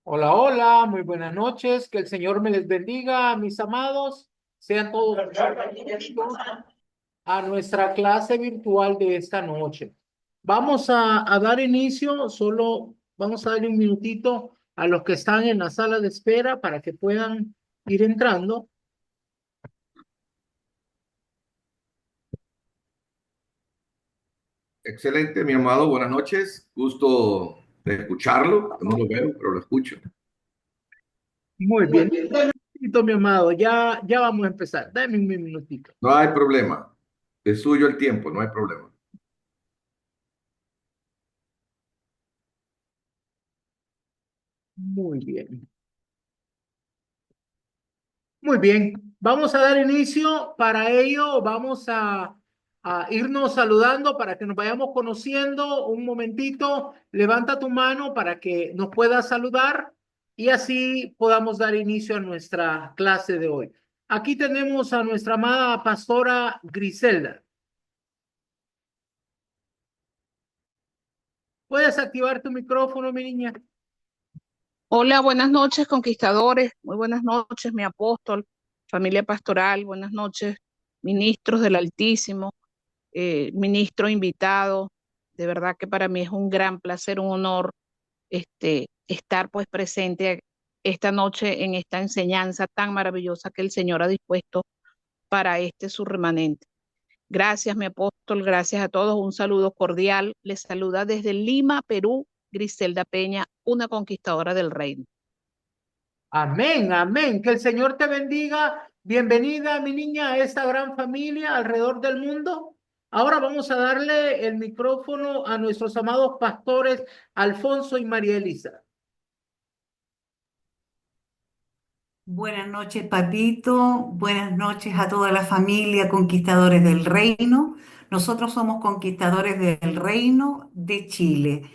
Hola, hola, muy buenas noches. Que el Señor me les bendiga, mis amados. Sean todos bienvenidos a nuestra clase virtual de esta noche. Vamos a dar inicio, solo vamos a darle un minutito a los que están en la sala de espera para que puedan ir entrando. Excelente, mi amado, buenas noches. Gusto de escucharlo. No lo veo, pero lo escucho. Muy bien. Un minutito, mi amado, ya vamos a empezar. Dame un minutito. No hay problema. Es suyo el tiempo, no hay problema. Muy bien. Muy bien, vamos a dar inicio. Para ello, vamos a irnos saludando para que nos vayamos conociendo. Un momentito, levanta tu mano para que nos puedas saludar y así podamos dar inicio a nuestra clase de hoy. Aquí tenemos a nuestra amada pastora Griselda. ¿Puedes activar tu micrófono, mi niña? Hola, buenas noches, conquistadores. Muy buenas noches, mi apóstol, familia pastoral. Buenas noches, ministros del Altísimo, ministro invitado. De verdad que para mí es un gran placer, un honor estar pues presente esta noche en esta enseñanza tan maravillosa que el Señor ha dispuesto para su remanente. Gracias, mi apóstol, gracias a todos. Un saludo cordial. Les saluda desde Lima, Perú, Griselda Peña, una conquistadora del reino. Amén, amén. Que el Señor te bendiga. Bienvenida, mi niña, a esta gran familia alrededor del mundo. Ahora vamos a darle el micrófono a nuestros amados pastores Alfonso y María Elisa. Buenas noches, Papito. Buenas noches a toda la familia Conquistadores del Reino. Nosotros somos Conquistadores del Reino de Chile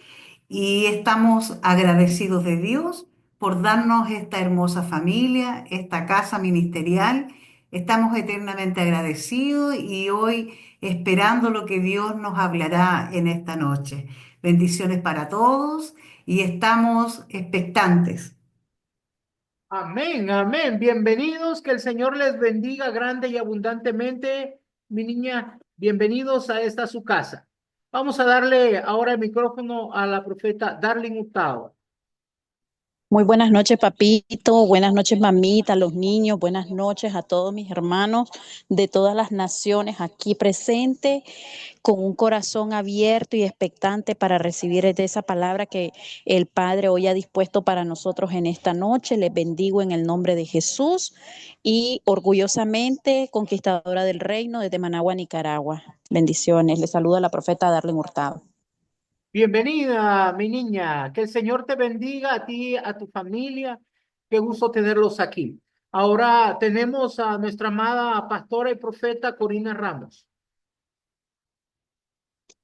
y estamos agradecidos de Dios por darnos esta hermosa familia, esta casa ministerial. Estamos eternamente agradecidos y hoy esperando lo que Dios nos hablará en esta noche. Bendiciones para todos y estamos expectantes. Amén, amén. Bienvenidos. Que el Señor les bendiga grande y abundantemente, mi niña. Bienvenidos a esta su casa. Vamos a darle ahora el micrófono a la profeta Darling Hurtado. Muy buenas noches, papito. Buenas noches, mamita, los niños. Buenas noches a todos mis hermanos de todas las naciones aquí presentes, con un corazón abierto y expectante para recibir de esa palabra que el Padre hoy ha dispuesto para nosotros en esta noche. Les bendigo en el nombre de Jesús y orgullosamente conquistadora del reino desde Managua, Nicaragua. Bendiciones. Les saluda la profeta Darlene Hurtado. Bienvenida, mi niña. Que el Señor te bendiga a ti, a tu familia. Qué gusto tenerlos aquí. Ahora tenemos a nuestra amada pastora y profeta Corina Ramos.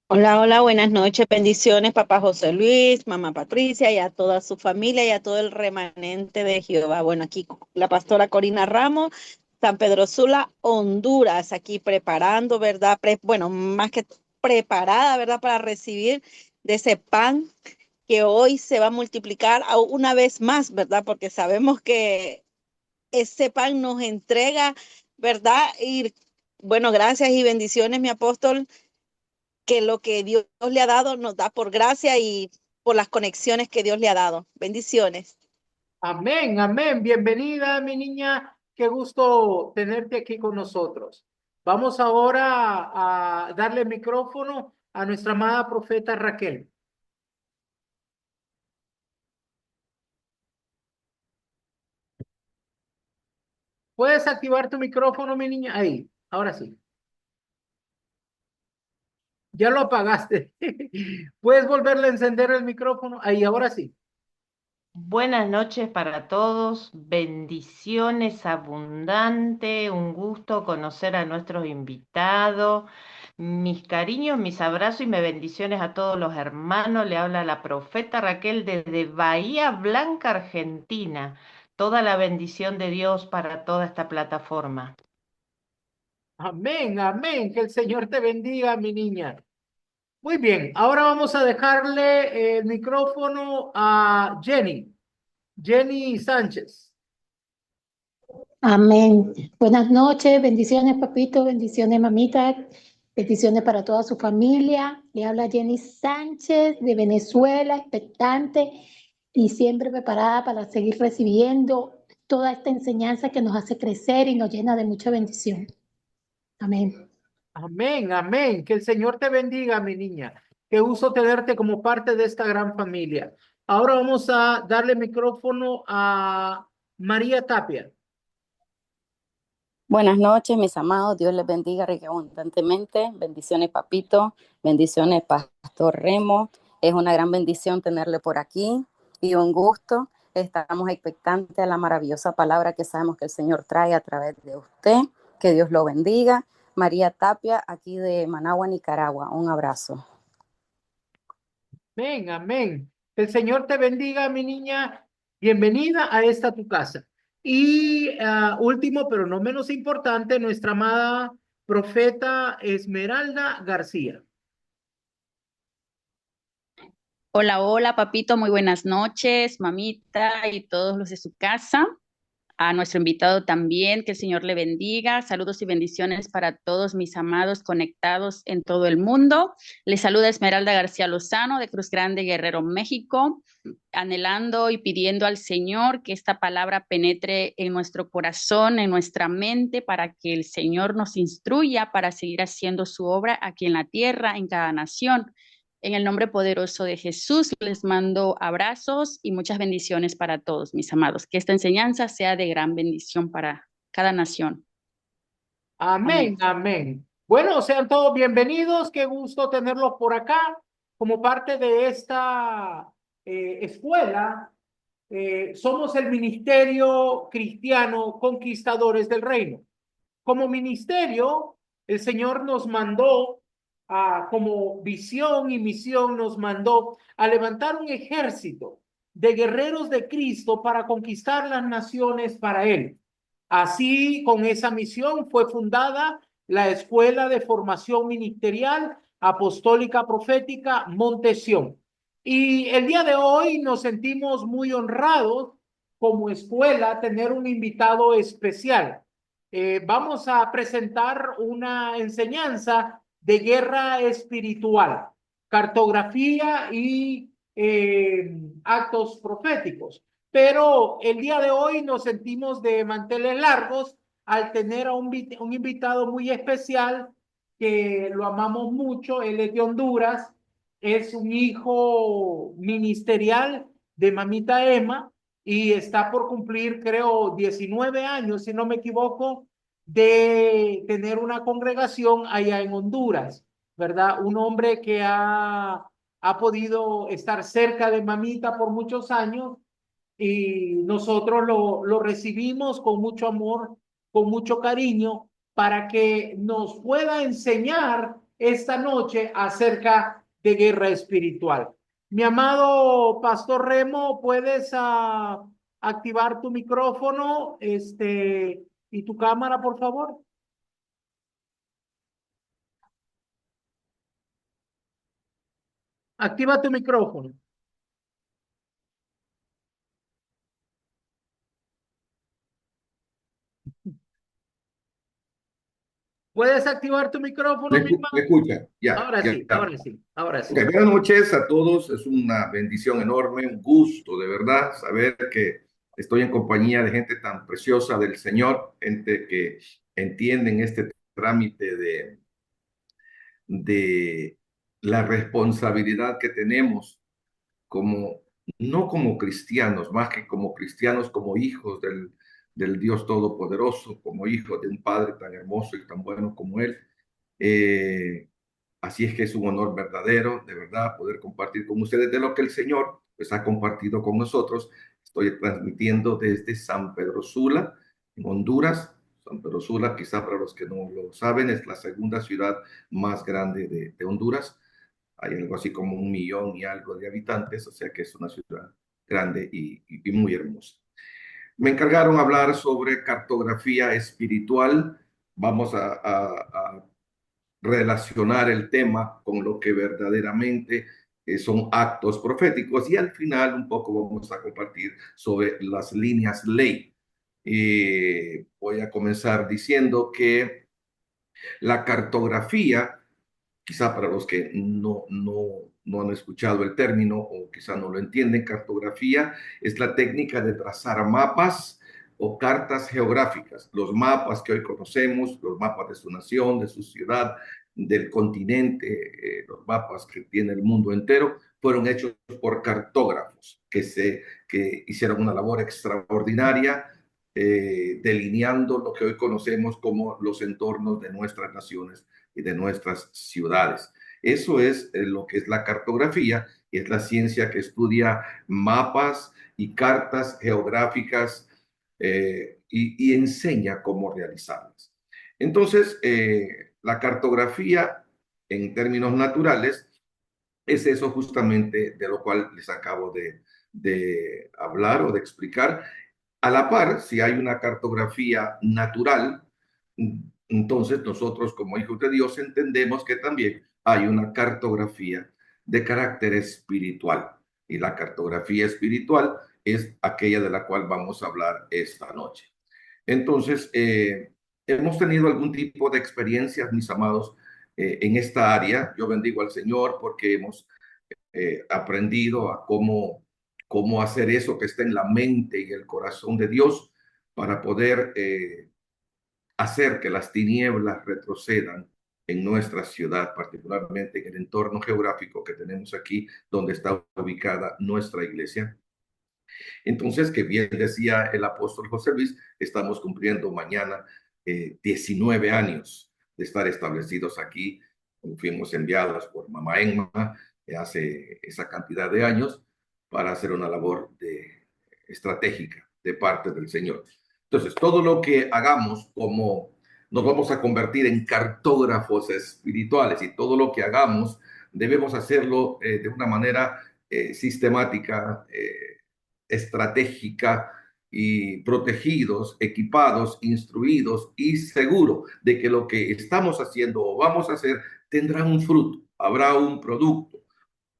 Hola, hola, buenas noches, bendiciones, papá José Luis, mamá Patricia y a toda su familia y a todo el remanente de Jehová. Bueno, aquí la pastora Corina Ramos, San Pedro Sula, Honduras, aquí preparando, ¿verdad? Bueno, más que preparada, ¿verdad? Para recibir de ese pan que hoy se va a multiplicar una vez más, ¿verdad? Porque sabemos que ese pan nos entrega, ¿verdad? Y bueno, gracias y bendiciones, mi apóstol, que lo que Dios le ha dado nos da por gracia y por las conexiones que Dios le ha dado. Bendiciones. Amén, amén. Bienvenida, mi niña. Qué gusto tenerte aquí con nosotros. Vamos ahora a darle micrófono a nuestra amada profeta Raquel. ¿Puedes activar tu micrófono, mi niña? Ahí, ahora sí. Ya lo apagaste. ¿Puedes volverle a encender el micrófono? Ahí, ahora sí. Buenas noches para todos, bendiciones abundante, un gusto conocer a nuestros invitados, mis cariños, mis abrazos y mis bendiciones a todos los hermanos. Le habla la profeta Raquel desde Bahía Blanca, Argentina. Toda la bendición de Dios para toda esta plataforma. Amén, amén. Que el Señor te bendiga, mi niña. Muy bien, ahora vamos a dejarle el micrófono a Jenny. Jenny Sánchez. Amén. Buenas noches, bendiciones, papito, bendiciones, mamita, bendiciones para toda su familia. Le habla Jenny Sánchez de Venezuela, expectante y siempre preparada para seguir recibiendo toda esta enseñanza que nos hace crecer y nos llena de mucha bendición. Amén. Amén, amén. Que el Señor te bendiga, mi niña. Qué gusto tenerte como parte de esta gran familia. Ahora vamos a darle micrófono a María Tapia. Buenas noches, mis amados. Dios les bendiga rica y abundantemente. Bendiciones, papito. Bendiciones, Pastor Remo. Es una gran bendición tenerle por aquí y un gusto. Estamos expectantes a la maravillosa palabra que sabemos que el Señor trae a través de usted. Que Dios lo bendiga. María Tapia, aquí de Managua, Nicaragua. Un abrazo. Amén, amén. El Señor te bendiga, mi niña. Bienvenida a esta tu casa. Y último, pero no menos importante, nuestra amada profeta Esmeralda García. Hola, hola, papito, muy buenas noches, mamita y todos los de su casa. A nuestro invitado también, que el Señor le bendiga. Saludos y bendiciones para todos mis amados conectados en todo el mundo. Les saluda Esmeralda García Lozano de Cruz Grande, Guerrero, México, anhelando y pidiendo al Señor que esta palabra penetre en nuestro corazón, en nuestra mente, para que el Señor nos instruya para seguir haciendo su obra aquí en la tierra, en cada nación. En el nombre poderoso de Jesús, les mando abrazos y muchas bendiciones para todos, mis amados. Que esta enseñanza sea de gran bendición para cada nación. Amén, amén. Bueno, sean todos bienvenidos. Qué gusto tenerlos por acá como parte de esta escuela. Somos el Ministerio Cristiano Conquistadores del Reino. Como ministerio, el Señor nos mandó como visión y misión, nos mandó a levantar un ejército de guerreros de Cristo para conquistar las naciones para Él. Así, con esa misión fue fundada la Escuela de Formación Ministerial Apostólica Profética Montesión. Y el día de hoy nos sentimos muy honrados como escuela tener un invitado especial. Vamos a presentar una enseñanza de guerra espiritual, cartografía y actos proféticos. Pero el día de hoy nos sentimos de manteles largos al tener a un invitado muy especial que lo amamos mucho. Él es de Honduras, es un hijo ministerial de mamita Emma y está por cumplir, creo, 19 años, si no me equivoco, de tener una congregación allá en Honduras, ¿verdad? Un hombre que ha podido estar cerca de mamita por muchos años y nosotros lo recibimos con mucho amor, con mucho cariño, para que nos pueda enseñar esta noche acerca de guerra espiritual. Mi amado Pastor Remo, ¿puedes activar tu micrófono y tu cámara, por favor? Activa tu micrófono. ¿Puedes activar tu micrófono, mi Me hermano? escucha, ya, Ahora ya sí, está. ahora sí, ahora sí. Ok, buenas noches a todos. Es una bendición enorme, un gusto de verdad saber que estoy en compañía de gente tan preciosa del Señor, gente que entienden este trámite de la responsabilidad que tenemos como, no como cristianos, más que como cristianos, como hijos del Dios Todopoderoso, como hijos de un Padre tan hermoso y tan bueno como Él. Eh, Así es que es un honor verdadero, de verdad, poder compartir con ustedes de lo que el Señor pues, ha compartido con nosotros. Estoy transmitiendo desde San Pedro Sula, en Honduras. San Pedro Sula, quizá para los que no lo saben, es la segunda ciudad más grande de Honduras. Hay algo así como 1 millón y algo de habitantes, o sea que es una ciudad grande y muy hermosa. Me encargaron hablar sobre cartografía espiritual. Vamos a relacionar el tema con lo que verdaderamente son actos proféticos, y al final un poco vamos a compartir sobre las líneas ley. Voy a comenzar diciendo que la cartografía, quizá para los que no han escuchado el término o quizá no lo entienden, cartografía es la técnica de trazar mapas o cartas geográficas. Los mapas que hoy conocemos, los mapas de su nación, de su ciudad, del continente, los mapas que tiene el mundo entero, fueron hechos por cartógrafos que hicieron una labor extraordinaria, delineando lo que hoy conocemos como los entornos de nuestras naciones y de nuestras ciudades. Eso es lo que es la cartografía, y es la ciencia que estudia mapas y cartas geográficas, y enseña cómo realizarlas. Entonces, la cartografía en términos naturales es eso justamente de lo cual les acabo de hablar o de explicar. A la par, si hay una cartografía natural, entonces nosotros como hijos de Dios entendemos que también hay una cartografía de carácter espiritual. Y la cartografía espiritual es aquella de la cual vamos a hablar esta noche. Entonces, hemos tenido algún tipo de experiencias, mis amados, en esta área. Yo bendigo al Señor porque hemos aprendido a cómo hacer eso que está en la mente y el corazón de Dios para poder hacer que las tinieblas retrocedan en nuestra ciudad, particularmente en el entorno geográfico que tenemos aquí, donde está ubicada nuestra iglesia. Entonces, que bien decía el apóstol José Luis, estamos cumpliendo mañana 19 años de estar establecidos aquí. Fuimos enviados por Mamá Emma hace esa cantidad de años para hacer una labor estratégica de parte del Señor. Entonces, todo lo que hagamos, como nos vamos a convertir en cartógrafos espirituales, y todo lo que hagamos debemos hacerlo de una manera sistemática, estratégica, y protegidos, equipados, instruidos y seguro de que lo que estamos haciendo o vamos a hacer tendrá un fruto, habrá un producto,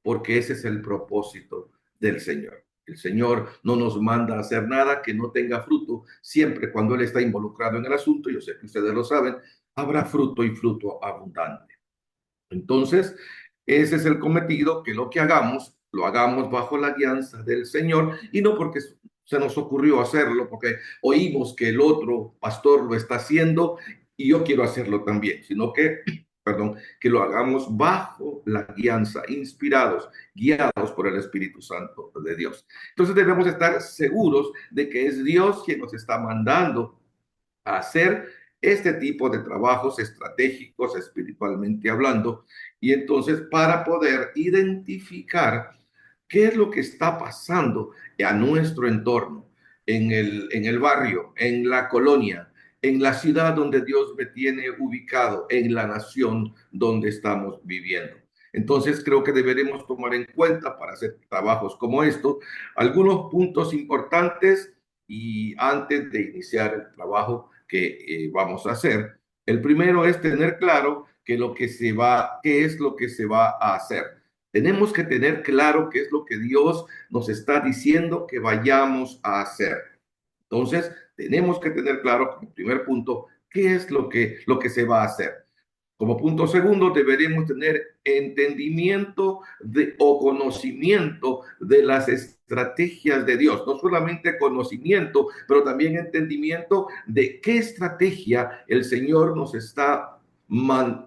porque ese es el propósito del Señor. El Señor no nos manda a hacer nada que no tenga fruto. Siempre cuando Él está involucrado en el asunto, yo sé que ustedes lo saben, habrá fruto, y fruto abundante. Entonces, ese es el cometido, que lo que hagamos, lo hagamos bajo la guianza del Señor, y no porque se nos ocurrió hacerlo, porque oímos que el otro pastor lo está haciendo y yo quiero hacerlo también, sino que, perdón, que lo hagamos bajo la guianza, inspirados, guiados por el Espíritu Santo de Dios. Entonces debemos estar seguros de que es Dios quien nos está mandando a hacer este tipo de trabajos estratégicos, espiritualmente hablando, y entonces para poder identificar qué es lo que está pasando a nuestro entorno, en el barrio, en la colonia, en la ciudad donde Dios me tiene ubicado, en la nación donde estamos viviendo. Entonces creo que deberemos tomar en cuenta, para hacer trabajos como estos, algunos puntos importantes. Y antes de iniciar el trabajo que vamos a hacer, el primero es tener claro qué es lo que se va a hacer. Tenemos que tener claro qué es lo que Dios nos está diciendo que vayamos a hacer. Entonces, tenemos que tener claro, como primer punto, qué es lo que se va a hacer. Como punto segundo, deberemos tener entendimiento o conocimiento de las estrategias de Dios. No solamente conocimiento, pero también entendimiento de qué estrategia el Señor nos está mostrando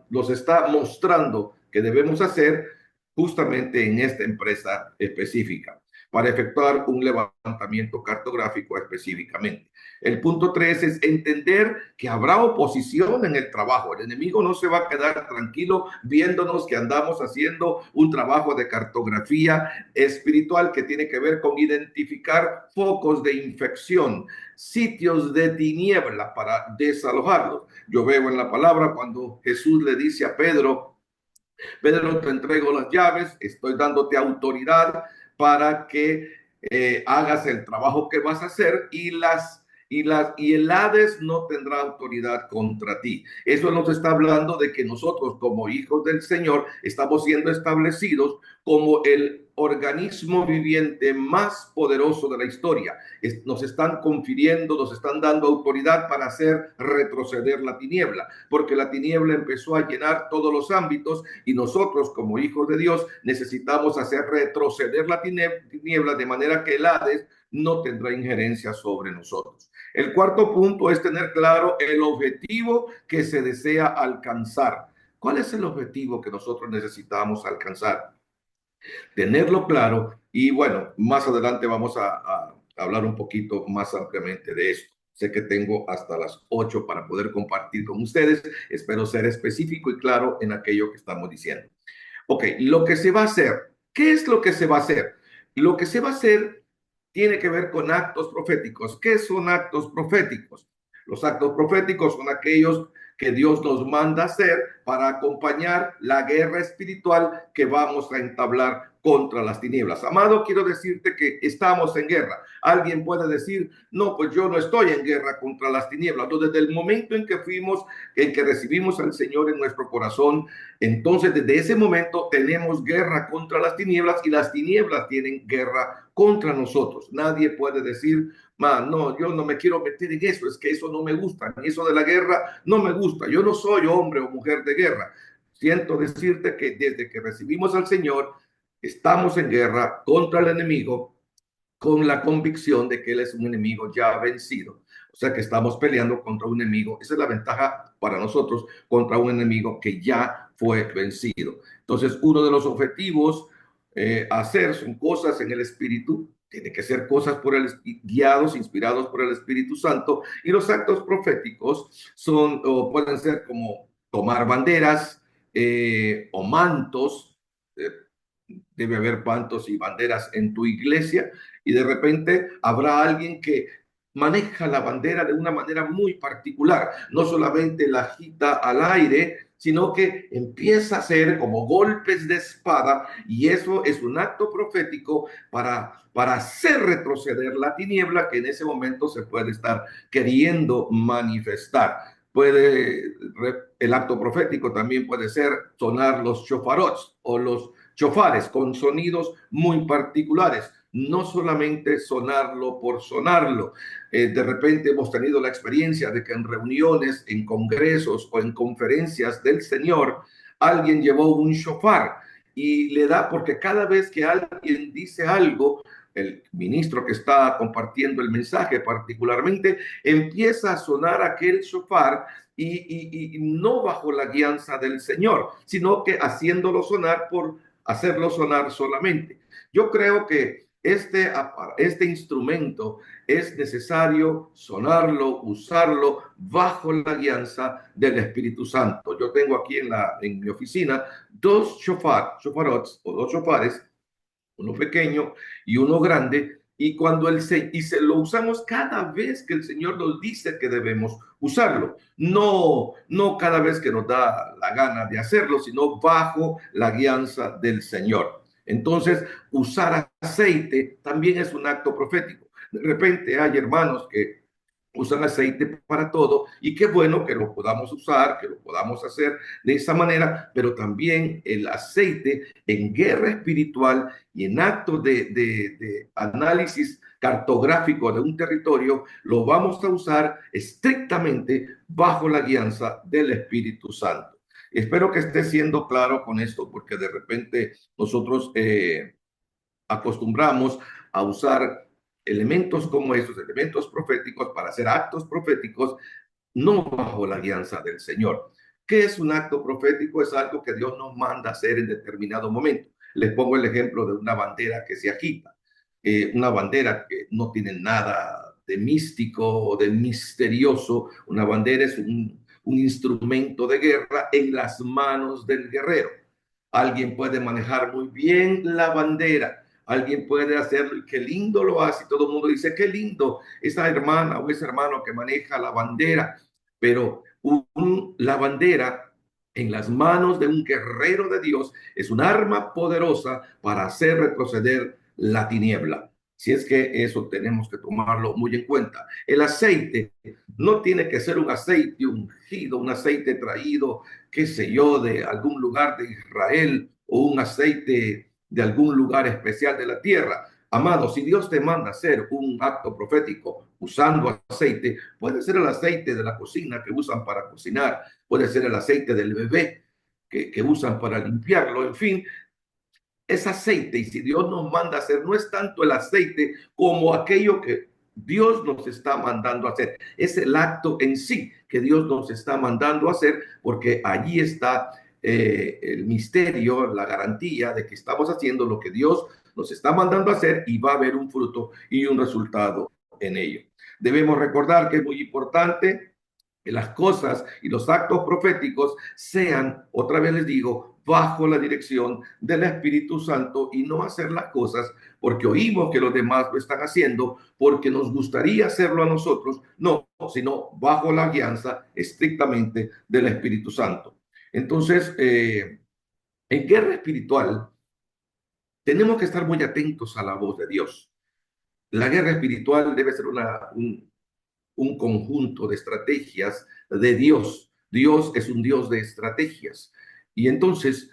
que debemos hacer justamente en esta empresa específica, para efectuar un levantamiento cartográfico específicamente. El punto 3 es entender que habrá oposición en el trabajo. El enemigo no se va a quedar tranquilo viéndonos que andamos haciendo un trabajo de cartografía espiritual que tiene que ver con identificar focos de infección, sitios de tiniebla para desalojarlos. Yo veo en la palabra cuando Jesús le dice a Pedro: Pedro, te entrego las llaves, estoy dándote autoridad para que hagas el trabajo que vas a hacer, y y el Hades no tendrá autoridad contra ti. Eso nos está hablando de que nosotros como hijos del Señor estamos siendo establecidos como el organismo viviente más poderoso de la historia. Nos están confiriendo, nos están dando autoridad para hacer retroceder la tiniebla, porque la tiniebla empezó a llenar todos los ámbitos y nosotros como hijos de Dios necesitamos hacer retroceder la tiniebla de manera que el Hades no tendrá injerencia sobre nosotros. El cuarto punto es tener claro el objetivo que se desea alcanzar. ¿Cuál es el objetivo que nosotros necesitamos alcanzar? Tenerlo claro y bueno, más adelante vamos a hablar un poquito más ampliamente de esto. Sé que tengo hasta las 8 para poder compartir con ustedes. Espero ser específico y claro en aquello que estamos diciendo. Ok, lo que se va a hacer. ¿Qué es lo que se va a hacer? Lo que se va a hacer tiene que ver con actos proféticos. ¿Qué son actos proféticos? Los actos proféticos son aquellos que Dios nos manda hacer para acompañar la guerra espiritual que vamos a entablar contra las tinieblas. Amado, quiero decirte que estamos en guerra. Alguien puede decir, no, pues yo no estoy en guerra contra las tinieblas. Entonces, desde el momento en que recibimos al Señor en nuestro corazón, entonces desde ese momento tenemos guerra contra las tinieblas y las tinieblas tienen guerra contra nosotros. Nadie puede decir, no, yo no me quiero meter en eso, es que eso no me gusta, ni eso de la guerra no me gusta. Yo no soy hombre o mujer de guerra. Siento decirte que desde que recibimos al Señor, estamos en guerra contra el enemigo con la convicción de que Él es un enemigo ya vencido. O sea que estamos peleando contra un enemigo. Esa es la ventaja para nosotros contra un enemigo que ya fue vencido. Entonces, uno de los objetivos a hacer son cosas en el Espíritu. Tiene que ser cosas guiados, inspirados por el Espíritu Santo. Y los actos proféticos son, o pueden ser como tomar banderas o mantos. Debe haber mantos y banderas en tu iglesia y de repente habrá alguien que maneja la bandera de una manera muy particular. No solamente la agita al aire, sino que empieza a hacer como golpes de espada y eso es un acto profético para hacer retroceder la tiniebla que en ese momento se puede estar queriendo manifestar. El acto profético también puede ser sonar los shofarots o los chofares con sonidos muy particulares, no solamente sonarlo por sonarlo. De repente hemos tenido la experiencia de que en reuniones, en congresos o en conferencias del Señor, alguien llevó un shofar y le da, porque cada vez que alguien dice algo, el ministro que está compartiendo el mensaje particularmente, empieza a sonar aquel shofar y no bajo la guianza del Señor, sino que haciéndolo sonar por hacerlo sonar solamente. Yo creo que este instrumento es necesario sonarlo, usarlo bajo la guianza del Espíritu Santo. Yo tengo aquí en mi oficina dos shofarots o dos shofares, uno pequeño y uno grande, y cuando lo usamos cada vez que el Señor nos dice que debemos usarlo, no cada vez que nos da la gana de hacerlo, sino bajo la guianza del Señor. Entonces, usar aceite también es un acto profético. De repente hay hermanos que usan aceite para todo y qué bueno que lo podamos usar, que lo podamos hacer de esa manera, pero también el aceite en guerra espiritual y en actos de análisis cartográfico de un territorio, lo vamos a usar estrictamente bajo la guianza del Espíritu Santo. Espero que esté siendo claro con esto, porque de repente nosotros acostumbramos a usar elementos como esos, elementos proféticos, para hacer actos proféticos, no bajo la guianza del Señor. ¿Qué es un acto profético? Es algo que Dios nos manda hacer en determinado momento. Les pongo el ejemplo de una bandera que se agita. Una bandera que no tiene nada de místico o de misterioso. Una bandera es un instrumento de guerra en las manos del guerrero. Alguien puede manejar muy bien la bandera. Alguien puede hacerlo y qué lindo lo hace. Y todo el mundo dice, qué lindo esa hermana o ese hermano que maneja la bandera. Pero la bandera en las manos de un guerrero de Dios es un arma poderosa para hacer retroceder la tiniebla. Si es que eso tenemos que tomarlo muy en cuenta. El aceite no tiene que ser un aceite ungido, un aceite traído, qué sé yo, de algún lugar de Israel o un aceite de algún lugar especial de la tierra. Amado, si Dios te manda hacer un acto profético usando aceite, puede ser el aceite de la cocina que usan para cocinar, puede ser el aceite del bebé que usan para limpiarlo, en fin, es aceite. Y si Dios nos manda a hacer, no es tanto el aceite como aquello que Dios nos está mandando a hacer. Es el acto en sí que Dios nos está mandando a hacer, porque allí está el misterio, la garantía de que estamos haciendo lo que Dios nos está mandando a hacer y va a haber un fruto y un resultado en ello. Debemos recordar que es muy importante que las cosas y los actos proféticos sean, otra vez les digo, bajo la dirección del Espíritu Santo y no hacer las cosas porque oímos que los demás lo están haciendo, porque nos gustaría hacerlo a nosotros, no, sino bajo la guianza estrictamente del Espíritu Santo. Entonces, en guerra espiritual, tenemos que estar muy atentos a la voz de Dios. La guerra espiritual debe ser un conjunto de estrategias de Dios. Dios es un Dios de estrategias. Y entonces,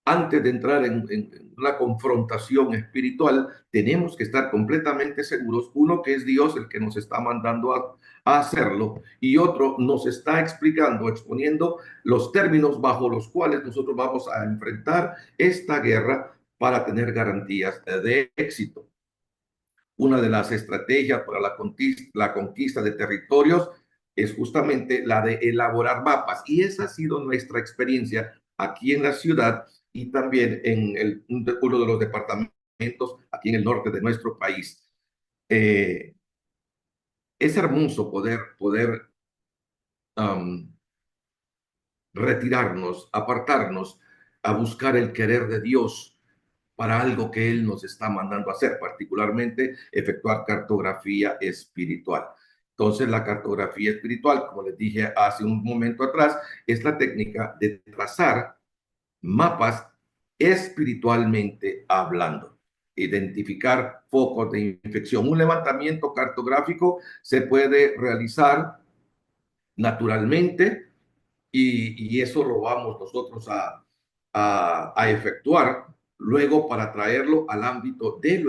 antes de entrar en una confrontación espiritual, tenemos que estar completamente seguros, uno, que es Dios el que nos está mandando a hacerlo, y otro, nos está explicando, exponiendo los términos bajo los cuales nosotros vamos a enfrentar esta guerra para tener garantías de éxito. Una de las estrategias para la conquista de territorios es justamente la de elaborar mapas. Y esa ha sido nuestra experiencia aquí en la ciudad y también en uno de los departamentos aquí en el norte de nuestro país. Es hermoso poder retirarnos, apartarnos a buscar el querer de Dios para algo que Él nos está mandando a hacer, particularmente efectuar cartografía espiritual. Entonces, la cartografía espiritual, como les dije hace un momento atrás, es la técnica de trazar mapas espiritualmente hablando, identificar focos de infección. Un levantamiento cartográfico se puede realizar naturalmente y eso lo vamos nosotros a efectuar luego para traerlo al ámbito de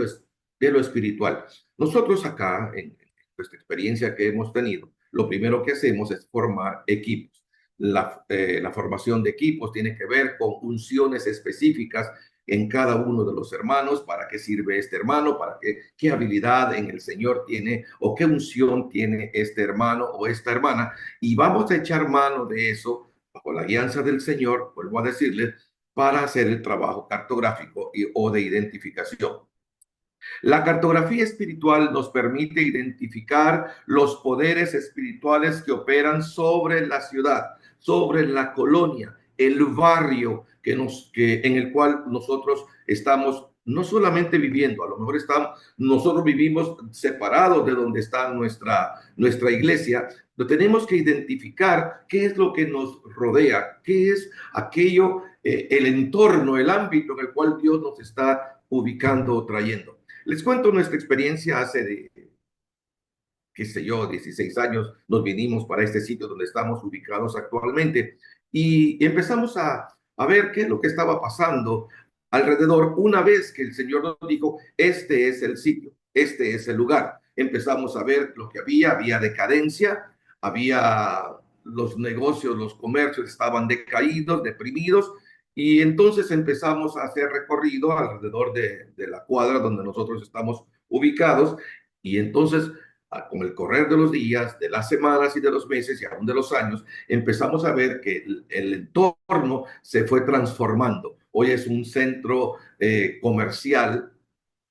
lo espiritual. Nosotros acá, en nuestra experiencia que hemos tenido, lo primero que hacemos es formar equipos. La formación de equipos tiene que ver con unciones específicas en cada uno de los hermanos, para qué sirve este hermano, para qué habilidad en el Señor tiene o qué unción tiene este hermano o esta hermana, y vamos a echar mano de eso bajo la guianza del Señor, vuelvo a decirles, para hacer el trabajo cartográfico o de identificación. La cartografía espiritual nos permite identificar los poderes espirituales que operan sobre la ciudad, sobre la colonia, el barrio en el cual nosotros estamos no solamente viviendo, a lo mejor nosotros vivimos separados de donde está nuestra iglesia, pero tenemos que identificar qué es lo que nos rodea, qué es aquello, el entorno, el ámbito en el cual Dios nos está ubicando o trayendo. Les cuento nuestra experiencia hace qué sé yo, 16 años, nos vinimos para este sitio donde estamos ubicados actualmente y empezamos a ver qué es lo que estaba pasando alrededor una vez que el Señor nos dijo, este es el sitio, este es el lugar. Empezamos a ver lo que había decadencia, había los negocios, los comercios estaban decaídos, deprimidos, y entonces empezamos a hacer recorrido alrededor de la cuadra donde nosotros estamos ubicados, y entonces con el correr de los días, de las semanas y de los meses y aún de los años, empezamos a ver que el entorno se fue transformando. Hoy es un centro comercial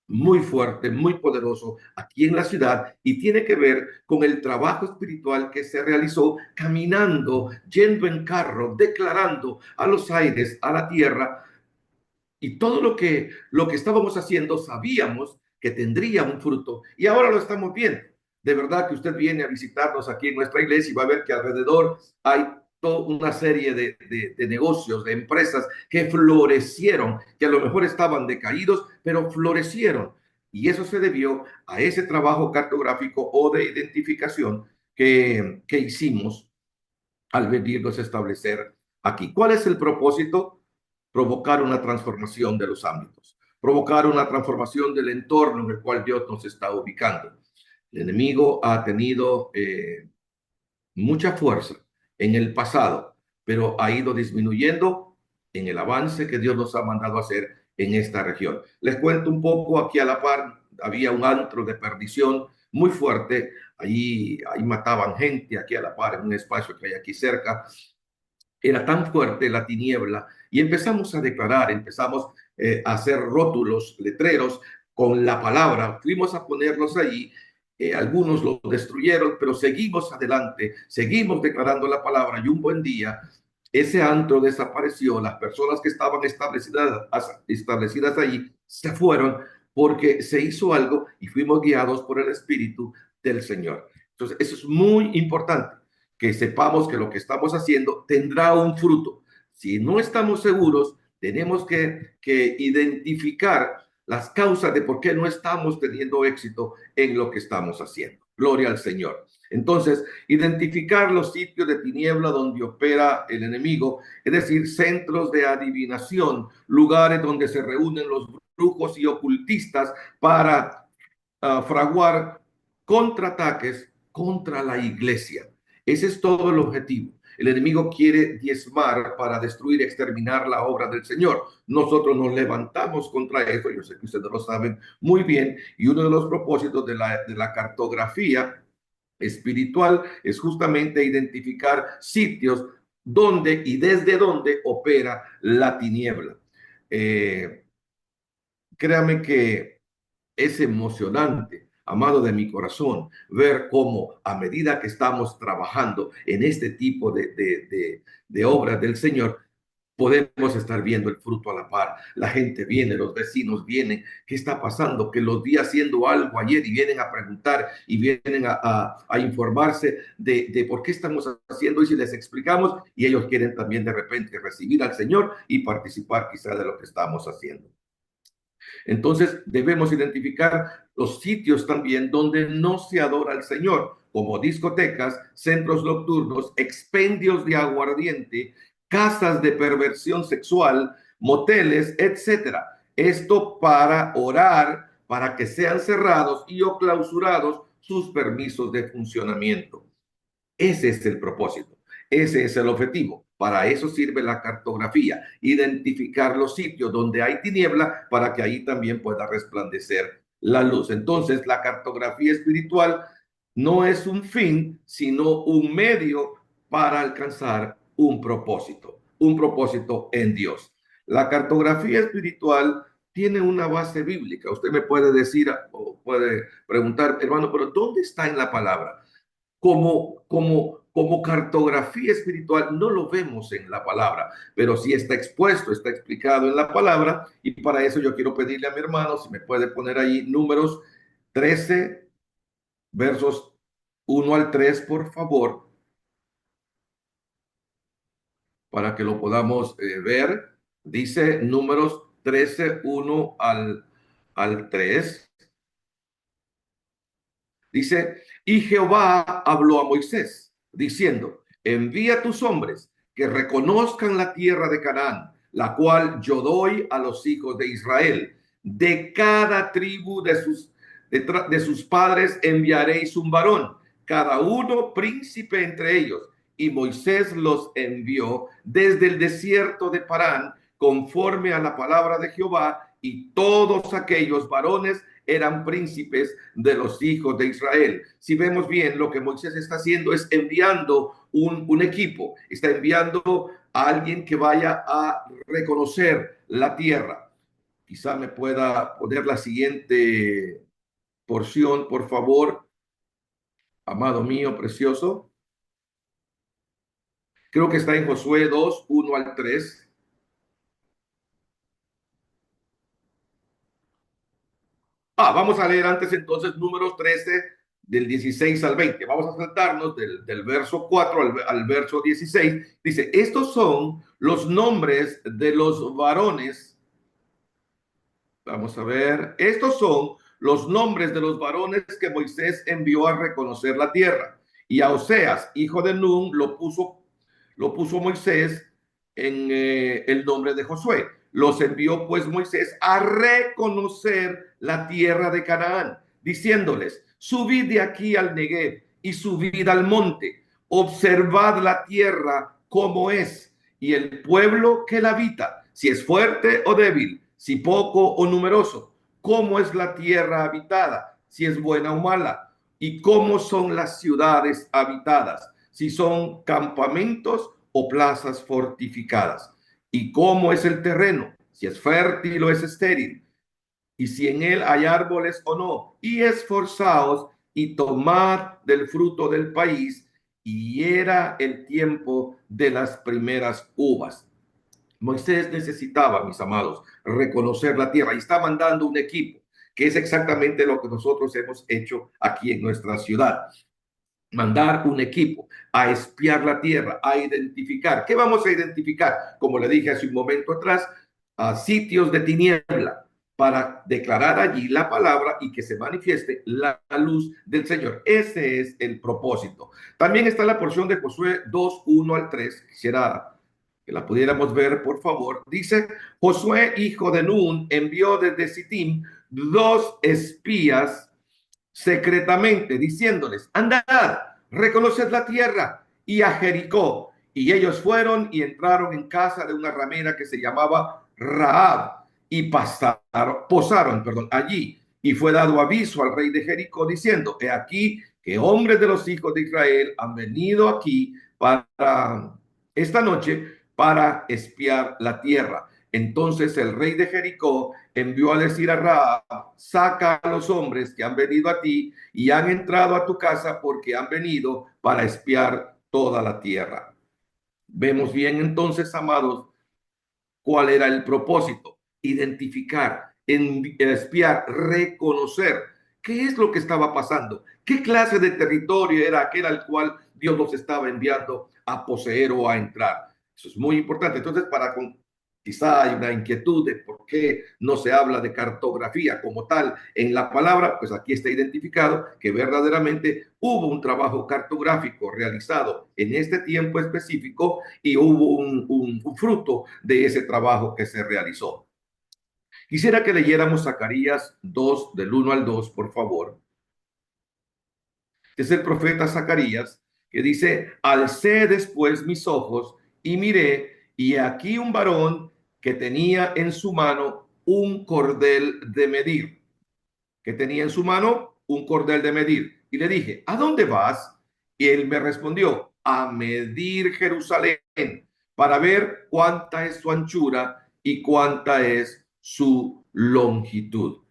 muy fuerte, muy poderoso aquí en la ciudad, y tiene que ver con el trabajo espiritual que se realizó caminando, yendo en carro, declarando a los aires, a la tierra, y todo lo que estábamos haciendo sabíamos que tendría un fruto, y ahora lo estamos viendo. De verdad que usted viene a visitarnos aquí en nuestra iglesia y va a ver que alrededor hay toda una serie de negocios, de empresas que florecieron, que a lo mejor estaban decaídos, pero florecieron. Y eso se debió a ese trabajo cartográfico o de identificación que hicimos al venirnos a establecer aquí. ¿Cuál es el propósito? Provocar una transformación de los ámbitos, provocar una transformación del entorno en el cual Dios nos está ubicando. El enemigo ha tenido mucha fuerza en el pasado, pero ha ido disminuyendo en el avance que Dios nos ha mandado a hacer en esta región. Les cuento un poco, aquí a la par había un antro de perdición muy fuerte, ahí mataban gente, aquí a la par, en un espacio que hay aquí cerca. Era tan fuerte la tiniebla y empezamos a declarar, empezamos a hacer rótulos, letreros con la palabra, fuimos a ponerlos ahí. Algunos lo destruyeron, pero seguimos adelante, seguimos declarando la palabra y un buen día ese antro desapareció, las personas que estaban establecidas allí se fueron porque se hizo algo y fuimos guiados por el Espíritu del Señor. Entonces, eso es muy importante, que sepamos que lo que estamos haciendo tendrá un fruto. Si no estamos seguros, tenemos que identificar las causas de por qué no estamos teniendo éxito en lo que estamos haciendo. Gloria al Señor. Entonces, identificar los sitios de tiniebla donde opera el enemigo, es decir, centros de adivinación, lugares donde se reúnen los brujos y ocultistas para fraguar contraataques contra la iglesia. Ese es todo el objetivo. El enemigo quiere diezmar para destruir y exterminar la obra del Señor. Nosotros nos levantamos contra eso, yo sé que ustedes lo saben muy bien, y uno de los propósitos de la cartografía espiritual es justamente identificar sitios donde y desde donde opera la tiniebla. Créame que es emocionante, amado de mi corazón, ver cómo a medida que estamos trabajando en este tipo de obras del Señor, podemos estar viendo el fruto a la par. La gente viene, los vecinos vienen. ¿Qué está pasando? Que los vi haciendo algo ayer y vienen a preguntar y vienen a informarse de por qué estamos haciendo, y si les explicamos, y ellos quieren también de repente recibir al Señor y participar quizá de lo que estamos haciendo. Entonces debemos identificar los sitios también donde no se adora al Señor, como discotecas, centros nocturnos, expendios de aguardiente, casas de perversión sexual, moteles, etcétera. Esto para orar, para que sean cerrados y o clausurados sus permisos de funcionamiento. Ese es el propósito, ese es el objetivo. Para eso sirve la cartografía, identificar los sitios donde hay tiniebla para que ahí también pueda resplandecer la luz. Entonces, la cartografía espiritual no es un fin, sino un medio para alcanzar un propósito en Dios. La cartografía espiritual tiene una base bíblica. Usted me puede decir o puede preguntar, hermano, pero ¿dónde está en la palabra? Como cartografía espiritual no lo vemos en la palabra, pero sí está expuesto, está explicado en la palabra, y para eso yo quiero pedirle a mi hermano si me puede poner ahí Números 13, versos 1 al 3, por favor, para que lo podamos ver. Dice Números 13, 1 al 3. Dice, y Jehová habló a Moisés, diciendo, envía tus hombres que reconozcan la tierra de Canaán, la cual yo doy a los hijos de Israel. De cada tribu de sus padres enviaréis un varón, cada uno príncipe entre ellos. Y Moisés los envió desde el desierto de Parán, conforme a la palabra de Jehová, y todos aquellos varones eran príncipes de los hijos de Israel. Si vemos bien, lo que Moisés está haciendo es enviando un equipo, está enviando a alguien que vaya a reconocer la tierra. Quizá me pueda poner la siguiente porción, por favor, amado mío, precioso. Creo que está en Josué 2, 1 al 3. Vamos a leer antes entonces Números 13, del 16 al 20. Vamos a saltarnos del verso 4 al verso 16. Dice, estos son los nombres de los varones. Vamos a ver, estos son los nombres de los varones que Moisés envió a reconocer la tierra. Y a Oseas, hijo de Nun, lo puso Moisés en el nombre de Josué. Los envió pues Moisés a reconocer la tierra de Canaán, diciéndoles: subid de aquí al Negev y subid al monte, observad la tierra como es, y el pueblo que la habita, si es fuerte o débil, si poco o numeroso, cómo es la tierra habitada, si es buena o mala, y cómo son las ciudades habitadas, si son campamentos o plazas fortificadas, y cómo es el terreno, si es fértil o es estéril, y si en él hay árboles o no, y esforzaos y tomad del fruto del país. Y era el tiempo de las primeras uvas. Moisés necesitaba, mis amados, reconocer la tierra y está mandando un equipo, que es exactamente lo que nosotros hemos hecho aquí en nuestra ciudad. Mandar un equipo a espiar la tierra, a identificar. ¿Qué vamos a identificar? Como le dije hace un momento atrás, a sitios de tiniebla, para declarar allí la palabra y que se manifieste la luz del Señor. Ese es el propósito. También está la porción de Josué 2, 1 al 3. Quisiera que la pudiéramos ver, por favor. Dice: Josué, hijo de Nun, envió desde Sittim 2 espías secretamente, diciéndoles: andad, reconoced la tierra y a Jericó. Y ellos fueron y entraron en casa de una ramera que se llamaba Rahab y posaron allí. Y fue dado aviso al rey de Jericó diciendo: he aquí que hombres de los hijos de Israel han venido aquí para esta noche para espiar la tierra. Entonces el rey de Jericó envió a decir a Rahab: saca a los hombres que han venido a ti y han entrado a tu casa, porque han venido para espiar toda la tierra. Vemos bien entonces, amados, cuál era el propósito: identificar, espiar, reconocer qué es lo que estaba pasando, qué clase de territorio era aquel al cual Dios los estaba enviando a poseer o a entrar. Eso es muy importante. Entonces, quizá hay una inquietud de por qué no se habla de cartografía como tal en la palabra. Pues aquí está identificado que verdaderamente hubo un trabajo cartográfico realizado en este tiempo específico y hubo un fruto de ese trabajo que se realizó. Quisiera que leyéramos Zacarías 2, del 1 al 2, por favor. Es el profeta Zacarías que dice: alcé después mis ojos y miré, y aquí un varón que tenía en su mano un cordel de medir. Que tenía en su mano un cordel de medir. Y le dije: ¿a dónde vas? Y él me respondió: a medir Jerusalén, para ver cuánta es su anchura y cuánta es su longitud.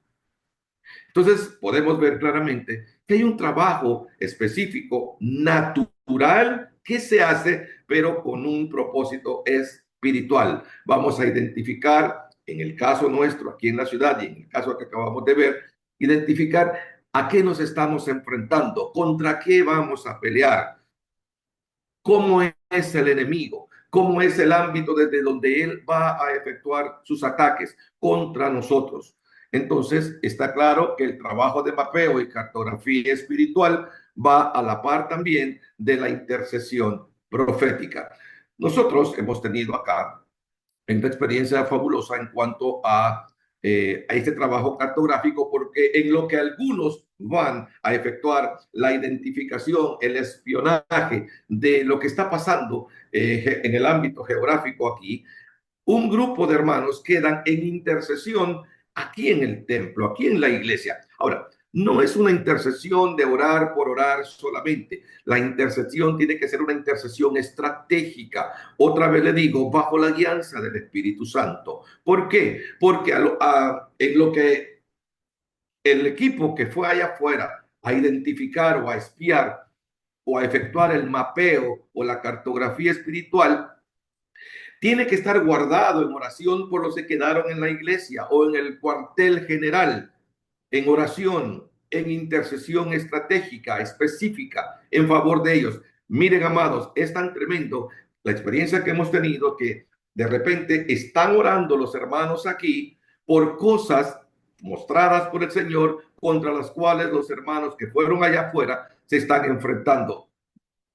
Entonces podemos ver claramente que hay un trabajo específico, natural, que se hace, pero con un propósito espiritual. Vamos a identificar, en el caso nuestro aquí en la ciudad y en el caso que acabamos de ver, identificar a qué nos estamos enfrentando, contra qué vamos a pelear, cómo es el enemigo, cómo es el ámbito desde donde él va a efectuar sus ataques contra nosotros. Entonces, está claro que el trabajo de mapeo y cartografía espiritual va a la par también de la intercesión profética. Nosotros hemos tenido acá una experiencia fabulosa en cuanto a este trabajo cartográfico, porque en lo que algunos van a efectuar la identificación, el espionaje de lo que está pasando en el ámbito geográfico aquí, un grupo de hermanos quedan en intercesión aquí en el templo, aquí en la iglesia. Ahora, no es una intercesión de orar por orar solamente. La intercesión tiene que ser una intercesión estratégica. Otra vez le digo, bajo la guianza del Espíritu Santo. ¿Por qué? Porque en lo que el equipo que fue allá afuera a identificar o a espiar o a efectuar el mapeo o la cartografía espiritual, tiene que estar guardado en oración por los que quedaron en la iglesia o en el cuartel general, en oración, en intercesión estratégica, específica, en favor de ellos. Miren, amados, es tan tremendo la experiencia que hemos tenido que de repente están orando los hermanos aquí por cosas mostradas por el Señor, contra las cuales los hermanos que fueron allá afuera se están enfrentando.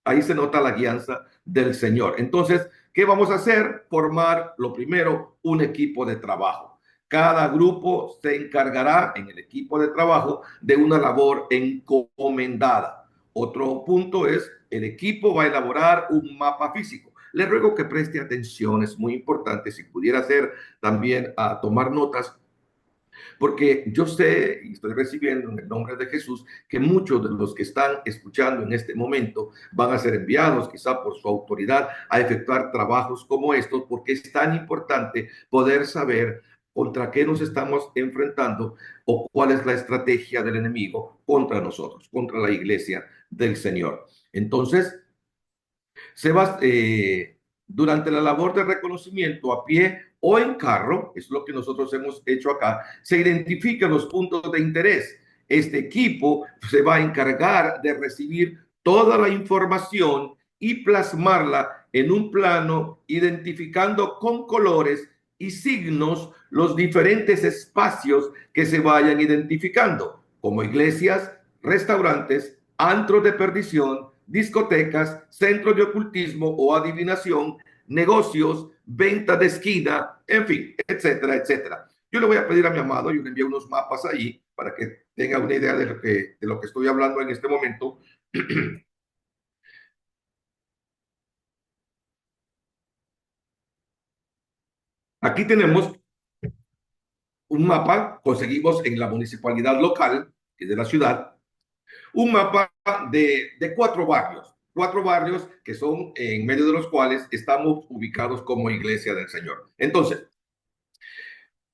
Ahí se nota la guianza del Señor. Entonces, ¿qué vamos a hacer? Formar, lo primero, un equipo de trabajo. Cada grupo se encargará en el equipo de trabajo de una labor encomendada. Otro punto es, el equipo va a elaborar un mapa físico. Le ruego que preste atención, es muy importante, si pudiera hacer también a tomar notas, porque yo sé y estoy recibiendo en el nombre de Jesús que muchos de los que están escuchando en este momento van a ser enviados quizá por su autoridad a efectuar trabajos como estos, porque es tan importante poder saber contra qué nos estamos enfrentando o cuál es la estrategia del enemigo contra nosotros, contra la iglesia del Señor. Entonces, se va, durante la labor de reconocimiento a pie o en carro, es lo que nosotros hemos hecho acá, se identifican los puntos de interés. Este equipo se va a encargar de recibir toda la información y plasmarla en un plano, identificando con colores y signos los diferentes espacios que se vayan identificando, como iglesias, restaurantes, antros de perdición, discotecas, centros de ocultismo o adivinación, negocios, venta de esquina, en fin, etcétera, etcétera. Yo le voy a pedir a mi amado, yo le envío unos mapas ahí para que tenga una idea de lo que estoy hablando en este momento. Aquí tenemos un mapa, conseguimos en la municipalidad local de la ciudad, un mapa de cuatro barrios que son en medio de los cuales estamos ubicados como iglesia del Señor. Entonces,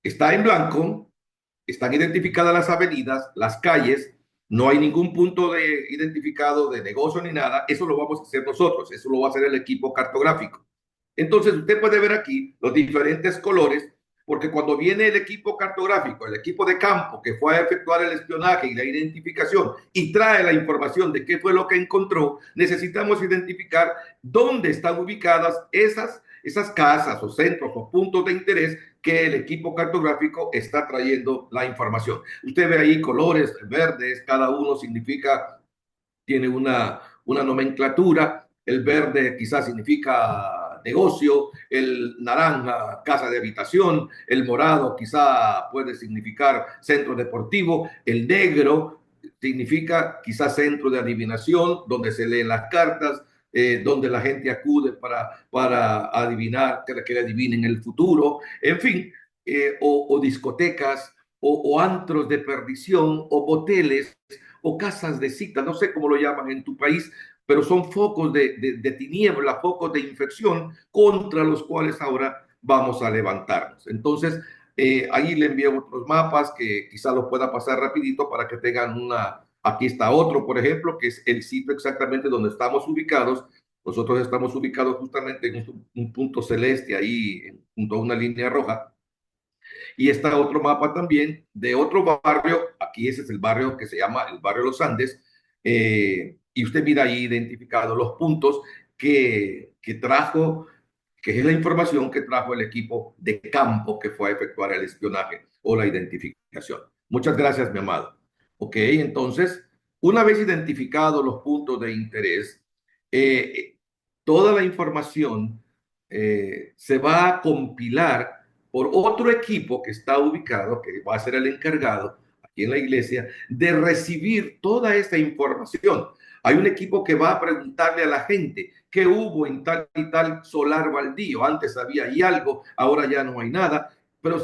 está en blanco, están identificadas las avenidas, las calles, no hay ningún punto de identificado de negocio ni nada, eso lo vamos a hacer nosotros, eso lo va a hacer el equipo cartográfico. Entonces, usted puede ver aquí los diferentes colores, porque cuando viene el equipo cartográfico, el equipo de campo que fue a efectuar el espionaje y la identificación y trae la información de qué fue lo que encontró, necesitamos identificar dónde están ubicadas esas casas o centros o puntos de interés que el equipo cartográfico está trayendo la información. Usted ve ahí colores verdes, cada uno significa, tiene una nomenclatura. El verde quizás significa negocio, el naranja casa de habitación, el morado quizá puede significar centro deportivo, el negro significa quizás centro de adivinación, donde se leen las cartas, donde la gente acude para adivinar, que le adivinen el futuro, en fin, o discotecas, o antros de perdición, o moteles, o casas de cita, no sé cómo lo llaman en tu país, pero son focos de tiniebla, focos de infección contra los cuales ahora vamos a levantarnos. Entonces, ahí le envío otros mapas que quizá los pueda pasar rapidito para que tengan una. Aquí está otro, por ejemplo, que es el sitio exactamente donde estamos ubicados. Nosotros estamos ubicados justamente en un punto celeste ahí, junto a una línea roja. Y está otro mapa también de otro barrio. Aquí ese es el barrio que se llama el barrio Los Andes. Y usted mira ahí identificado los puntos que trajo, que es la información que trajo el equipo de campo que fue a efectuar el espionaje o la identificación. Muchas gracias, mi amado. Ok, entonces, una vez identificados los puntos de interés, toda la información se va a compilar por otro equipo que está ubicado, que va a ser el encargado aquí en la iglesia, de recibir toda esta información. Hay un equipo que va a preguntarle a la gente qué hubo en tal y tal solar baldío. Antes había ahí algo, ahora ya no hay nada, pero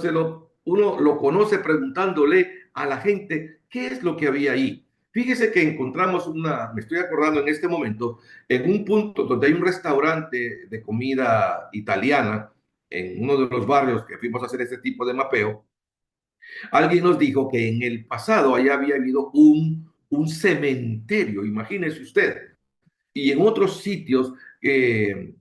uno lo conoce preguntándole a la gente qué es lo que había ahí. Fíjese que encontramos me estoy acordando en este momento, en un punto donde hay un restaurante de comida italiana, en uno de los barrios que fuimos a hacer este tipo de mapeo. Alguien nos dijo que en el pasado allá había habido un cementerio, imagínese usted, y en otros sitios que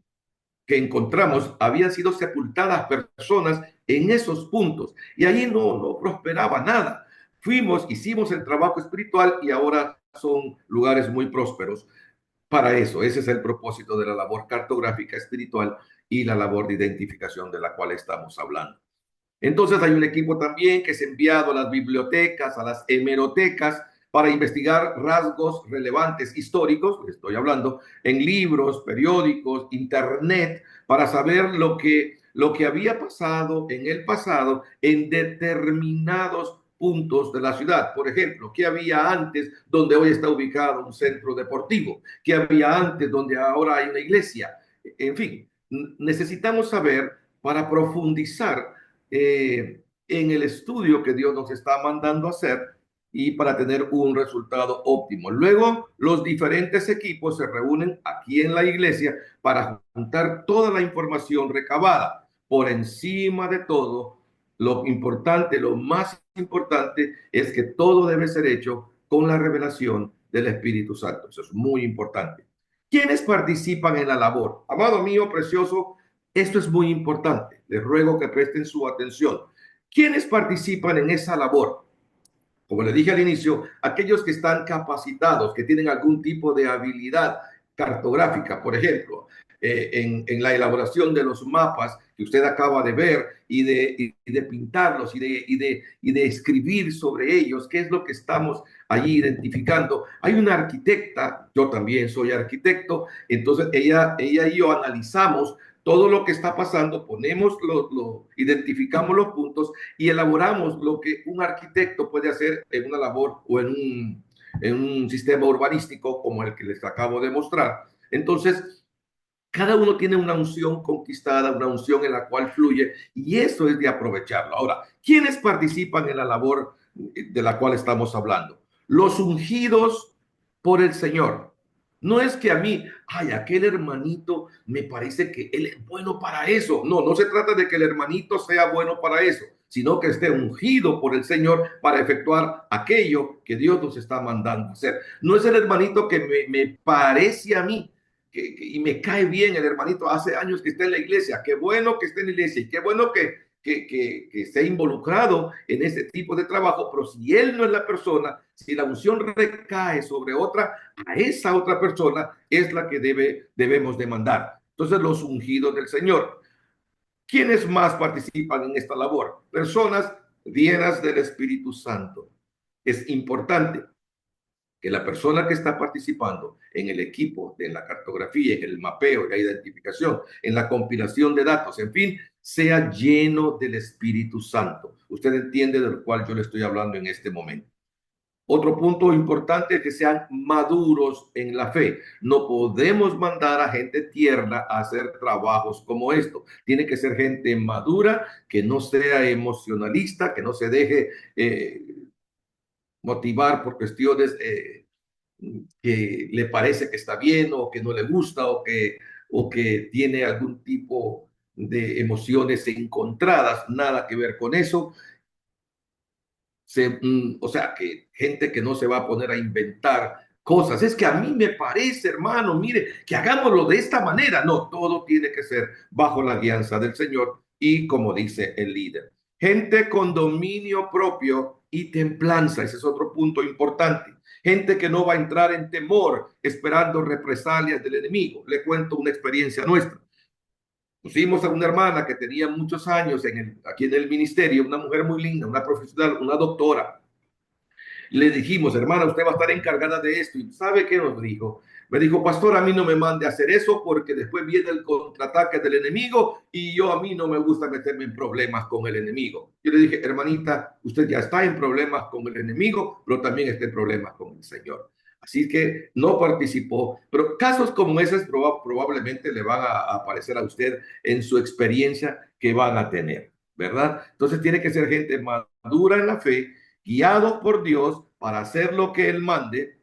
encontramos habían sido sepultadas personas en esos puntos, y allí no prosperaba nada. Fuimos, hicimos el trabajo espiritual y ahora son lugares muy prósperos. Para eso, ese es el propósito de la labor cartográfica espiritual y la labor de identificación de la cual estamos hablando. Entonces hay un equipo también que es enviado a las bibliotecas, a las hemerotecas, para investigar rasgos relevantes históricos, estoy hablando, en libros, periódicos, internet, para saber lo que había pasado en el pasado en determinados puntos de la ciudad. Por ejemplo, ¿qué había antes donde hoy está ubicado un centro deportivo? ¿Qué había antes donde ahora hay una iglesia? En fin, necesitamos saber para profundizar en el estudio que Dios nos está mandando a hacer y para tener un resultado óptimo. Luego, los diferentes equipos se reúnen aquí en la iglesia para juntar toda la información recabada. Por encima de todo, lo importante, lo más importante es que todo debe ser hecho con la revelación del Espíritu Santo. Eso es muy importante. ¿Quiénes participan en la labor? Amado mío, precioso, esto es muy importante. Les ruego que presten su atención. ¿Quiénes participan en esa labor? Como le dije al inicio, aquellos que están capacitados, que tienen algún tipo de habilidad cartográfica, por ejemplo, en la elaboración de los mapas que usted acaba de ver y de pintarlos y de escribir sobre ellos, qué es lo que estamos allí identificando. Hay una arquitecta, yo también soy arquitecto, entonces ella y yo analizamos todo lo que está pasando, identificamos los puntos y elaboramos lo que un arquitecto puede hacer en una labor o en un sistema urbanístico como el que les acabo de mostrar. Entonces, cada uno tiene una unción conquistada, una unción en la cual fluye, y eso es de aprovecharlo. Ahora, ¿quiénes participan en la labor de la cual estamos hablando? Los ungidos por el Señor. No es que a mí, ay, aquel hermanito me parece que él es bueno para eso. No, no se trata de que el hermanito sea bueno para eso, sino que esté ungido por el Señor para efectuar aquello que Dios nos está mandando hacer. No es el hermanito que me parece a mí y me cae bien el hermanito, hace años que está en la iglesia, qué bueno que esté en la iglesia y qué bueno que esté involucrado en ese tipo de trabajo, pero si él no es la persona, si la unción recae sobre otra, a esa otra persona es la que debemos demandar. Entonces, los ungidos del Señor. ¿Quiénes más participan en esta labor? Personas llenas del Espíritu Santo. Es importante que la persona que está participando en el equipo, en la cartografía, en el mapeo, en la identificación, en la compilación de datos, en fin, sea lleno del Espíritu Santo. Usted entiende de lo cual yo le estoy hablando en este momento. Otro punto importante es que sean maduros en la fe. No podemos mandar a gente tierna a hacer trabajos como esto. Tiene que ser gente madura, que no sea emocionalista, que no se deje motivar por cuestiones que le parece que está bien o que no le gusta o que tiene algún tipo de emociones encontradas, nada que ver con eso. O sea, que gente que no se va a poner a inventar cosas. Es que a mí me parece, hermano, mire, que hagámoslo de esta manera. No, todo tiene que ser bajo la guianza del Señor y como dice el líder. Gente con dominio propio y templanza. Ese es otro punto importante. Gente que no va a entrar en temor esperando represalias del enemigo. Le cuento una experiencia nuestra. Pusimos a una hermana que tenía muchos años aquí en el ministerio, una mujer muy linda, una profesional, una doctora. Le dijimos, hermana, usted va a estar encargada de esto. ¿Y sabe qué nos dijo? Me dijo, pastor, a mí no me mande a hacer eso porque después viene el contraataque del enemigo y a mí no me gusta meterme en problemas con el enemigo. Yo le dije, hermanita, usted ya está en problemas con el enemigo, pero también está en problemas con el Señor. Así que no participó, pero casos como ese probablemente le van a aparecer a usted en su experiencia que van a tener, ¿verdad? Entonces tiene que ser gente madura en la fe, guiados por Dios para hacer lo que Él mande.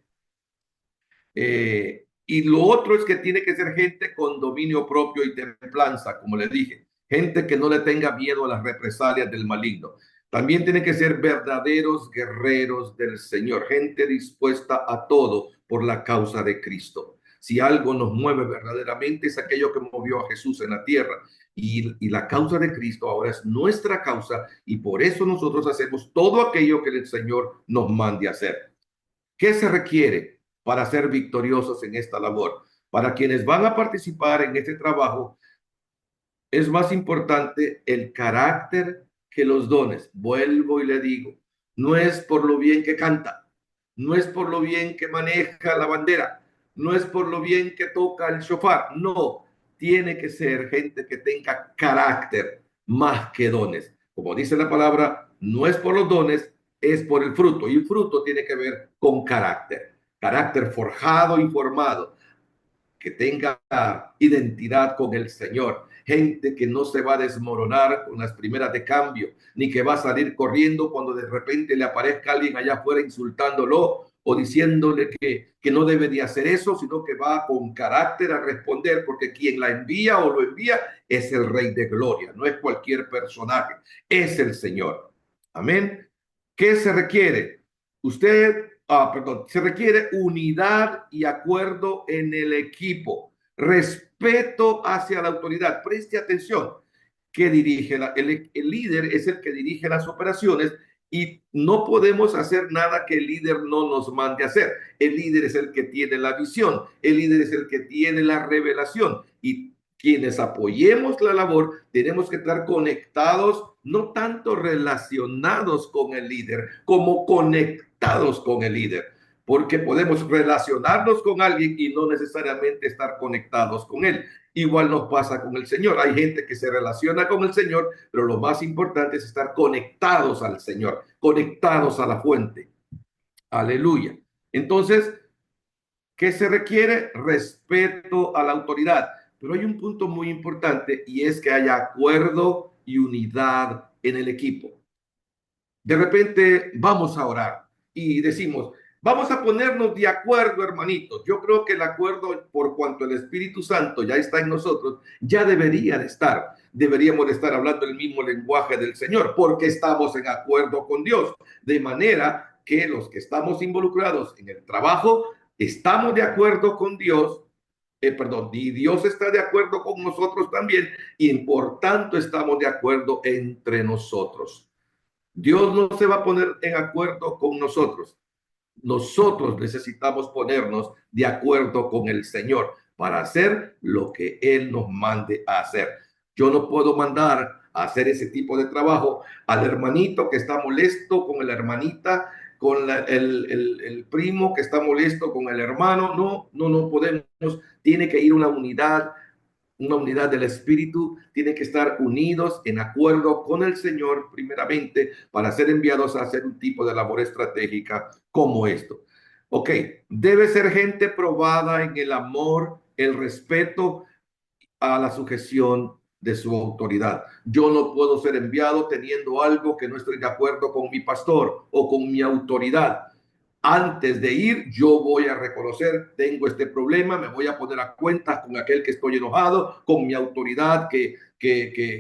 Y lo otro es que tiene que ser gente con dominio propio y templanza, como le dije, gente que no le tenga miedo a las represalias del maligno. También tiene que ser verdaderos guerreros del Señor, gente dispuesta a todo por la causa de Cristo. Si algo nos mueve verdaderamente es aquello que movió a Jesús en la tierra. Y la causa de Cristo ahora es nuestra causa y por eso nosotros hacemos todo aquello que el Señor nos mande hacer. ¿Qué se requiere para ser victoriosos en esta labor? Para quienes van a participar en este trabajo, es más importante el carácter que los dones. Vuelvo y le digo, no es por lo bien que canta, no es por lo bien que maneja la bandera, no es por lo bien que toca el shofar, no, tiene que ser gente que tenga carácter más que dones. Como dice la palabra, no es por los dones, es por el fruto, y el fruto tiene que ver con carácter, carácter forjado y formado, que tenga identidad con el Señor, gente que no se va a desmoronar con las primeras de cambio, ni que va a salir corriendo cuando de repente le aparezca alguien allá afuera insultándolo o diciéndole que no debe de hacer eso, sino que va con carácter a responder, porque quien la envía o lo envía es el Rey de Gloria, no es cualquier personaje, es el Señor. Amén. ¿Qué se requiere? Se requiere unidad y acuerdo en el equipo, respeto hacia la autoridad. Preste atención, que dirige el líder es el que dirige las operaciones y no podemos hacer nada que el líder no nos mande a hacer. El líder es el que tiene la visión, el líder es el que tiene la revelación y quienes apoyemos la labor tenemos que estar conectados, no tanto relacionados con el líder, como conectados con el líder, porque podemos relacionarnos con alguien y no necesariamente estar conectados con él. Igual nos pasa con el Señor. Hay gente que se relaciona con el Señor, pero lo más importante es estar conectados al Señor, conectados a la fuente. Aleluya. Entonces, ¿qué se requiere? Respeto a la autoridad. Pero hay un punto muy importante y es que haya acuerdo y unidad en el equipo. De repente vamos a orar y decimos, vamos a ponernos de acuerdo, hermanitos. Yo creo que el acuerdo, por cuanto el Espíritu Santo ya está en nosotros, ya debería de estar. Deberíamos de estar hablando el mismo lenguaje del Señor, porque estamos en acuerdo con Dios. De manera que los que estamos involucrados en el trabajo, estamos de acuerdo con Dios, y Dios está de acuerdo con nosotros también, y por tanto estamos de acuerdo entre nosotros. Dios no se va a poner en acuerdo con nosotros. Nosotros necesitamos ponernos de acuerdo con el Señor para hacer lo que Él nos mande a hacer. Yo no puedo mandar a hacer ese tipo de trabajo al hermanito que está molesto con la hermanita, con el primo que está molesto con el hermano. No podemos. Tiene que ir una unidad del Espíritu, tiene que estar unidos en acuerdo con el Señor primeramente para ser enviados a hacer un tipo de labor estratégica como esto. Ok, debe ser gente probada en el amor, el respeto a la sujeción de su autoridad. Yo no puedo ser enviado teniendo algo que no estoy de acuerdo con mi pastor o con mi autoridad. Antes de ir, yo voy a reconocer, tengo este problema, me voy a poner a cuentas con aquel que estoy enojado, con mi autoridad que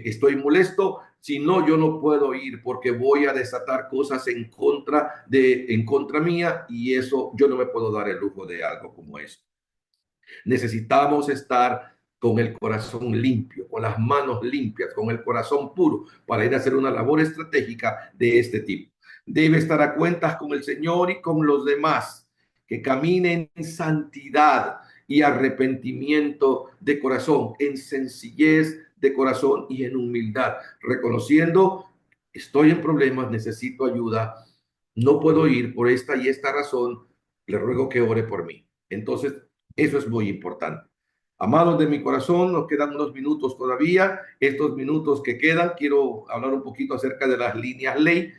estoy molesto. Si no, yo no puedo ir porque voy a desatar cosas en contra mía y eso yo no me puedo dar el lujo de algo como eso. Necesitamos estar con el corazón limpio, con las manos limpias, con el corazón puro para ir a hacer una labor estratégica de este tipo. Debe estar a cuentas con el Señor y con los demás, que caminen en santidad y arrepentimiento de corazón, en sencillez de corazón y en humildad, reconociendo, estoy en problemas, necesito ayuda, no puedo ir por esta y esta razón, le ruego que ore por mí. Entonces, eso es muy importante. Amados de mi corazón, nos quedan unos minutos todavía. Estos minutos que quedan, quiero hablar un poquito acerca de las líneas ley.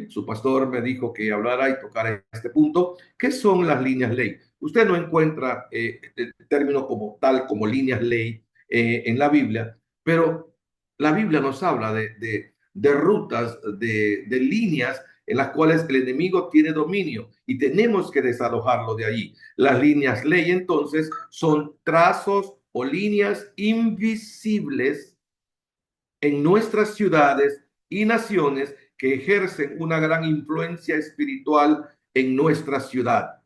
Su pastor me dijo que hablara y tocara este punto. ¿Qué son las líneas ley? Usted no encuentra el término como tal, como líneas ley en la Biblia, pero la Biblia nos habla de rutas, de líneas en las cuales el enemigo tiene dominio y tenemos que desalojarlo de allí. Las líneas ley entonces son trazos o líneas invisibles en nuestras ciudades y naciones que ejercen una gran influencia espiritual en nuestra ciudad.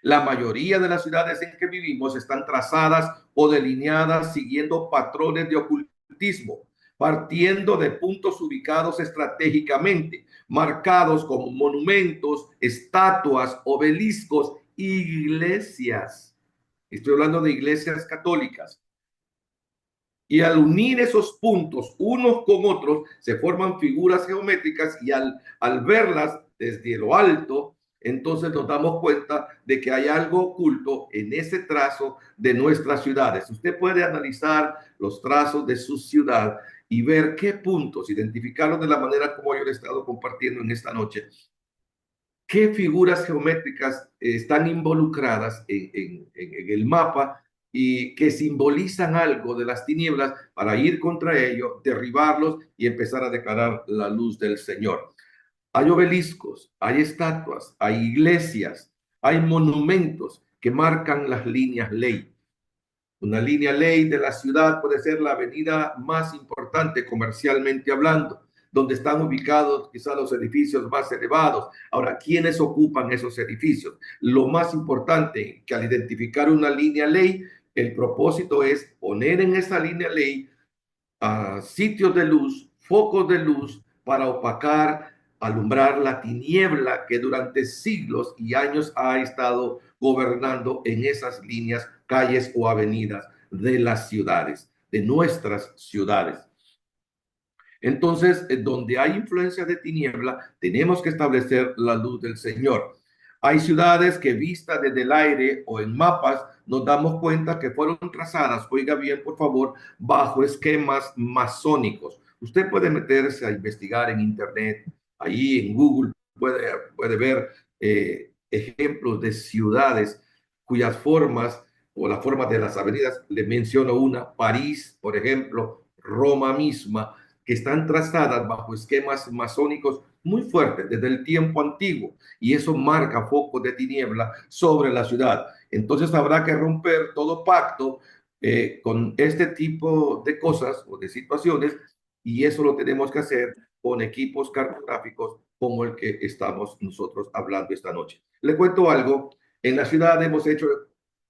La mayoría de las ciudades en que vivimos están trazadas o delineadas siguiendo patrones de ocultismo, partiendo de puntos ubicados estratégicamente, marcados como monumentos, estatuas, obeliscos, iglesias. Estoy hablando de iglesias católicas. Y al unir esos puntos unos con otros, se forman figuras geométricas y al verlas desde lo alto, entonces nos damos cuenta de que hay algo oculto en ese trazo de nuestras ciudades. Usted puede analizar los trazos de su ciudad y ver qué puntos, identificarlos de la manera como yo le he estado compartiendo en esta noche, qué figuras geométricas están involucradas en el mapa y que simbolizan algo de las tinieblas para ir contra ellos, derribarlos y empezar a declarar la luz del Señor. Hay obeliscos, hay estatuas, hay iglesias, hay monumentos que marcan las líneas ley. Una línea ley de la ciudad puede ser la avenida más importante comercialmente hablando, donde están ubicados quizás los edificios más elevados. Ahora, ¿quiénes ocupan esos edificios? Lo más importante que al identificar una línea ley, el propósito es poner en esa línea ley sitios de luz, focos de luz para opacar, alumbrar la tiniebla que durante siglos y años ha estado gobernando en esas líneas, calles o avenidas de las ciudades, de nuestras ciudades. Entonces, donde hay influencia de tiniebla, tenemos que establecer la luz del Señor. Hay ciudades que vistas desde el aire o en mapas nos damos cuenta que fueron trazadas, oiga bien por favor, bajo esquemas masónicos. Usted puede meterse a investigar en internet, ahí en Google puede ver ejemplos de ciudades cuyas formas o la forma de las avenidas, le menciono una, París, por ejemplo, Roma misma, que están trazadas bajo esquemas masónicos muy fuertes desde el tiempo antiguo, y eso marca focos de tiniebla sobre la ciudad. Entonces habrá que romper todo pacto con este tipo de cosas o de situaciones, y eso lo tenemos que hacer con equipos cartográficos como el que estamos nosotros hablando esta noche. Le cuento algo, en la ciudad hemos hecho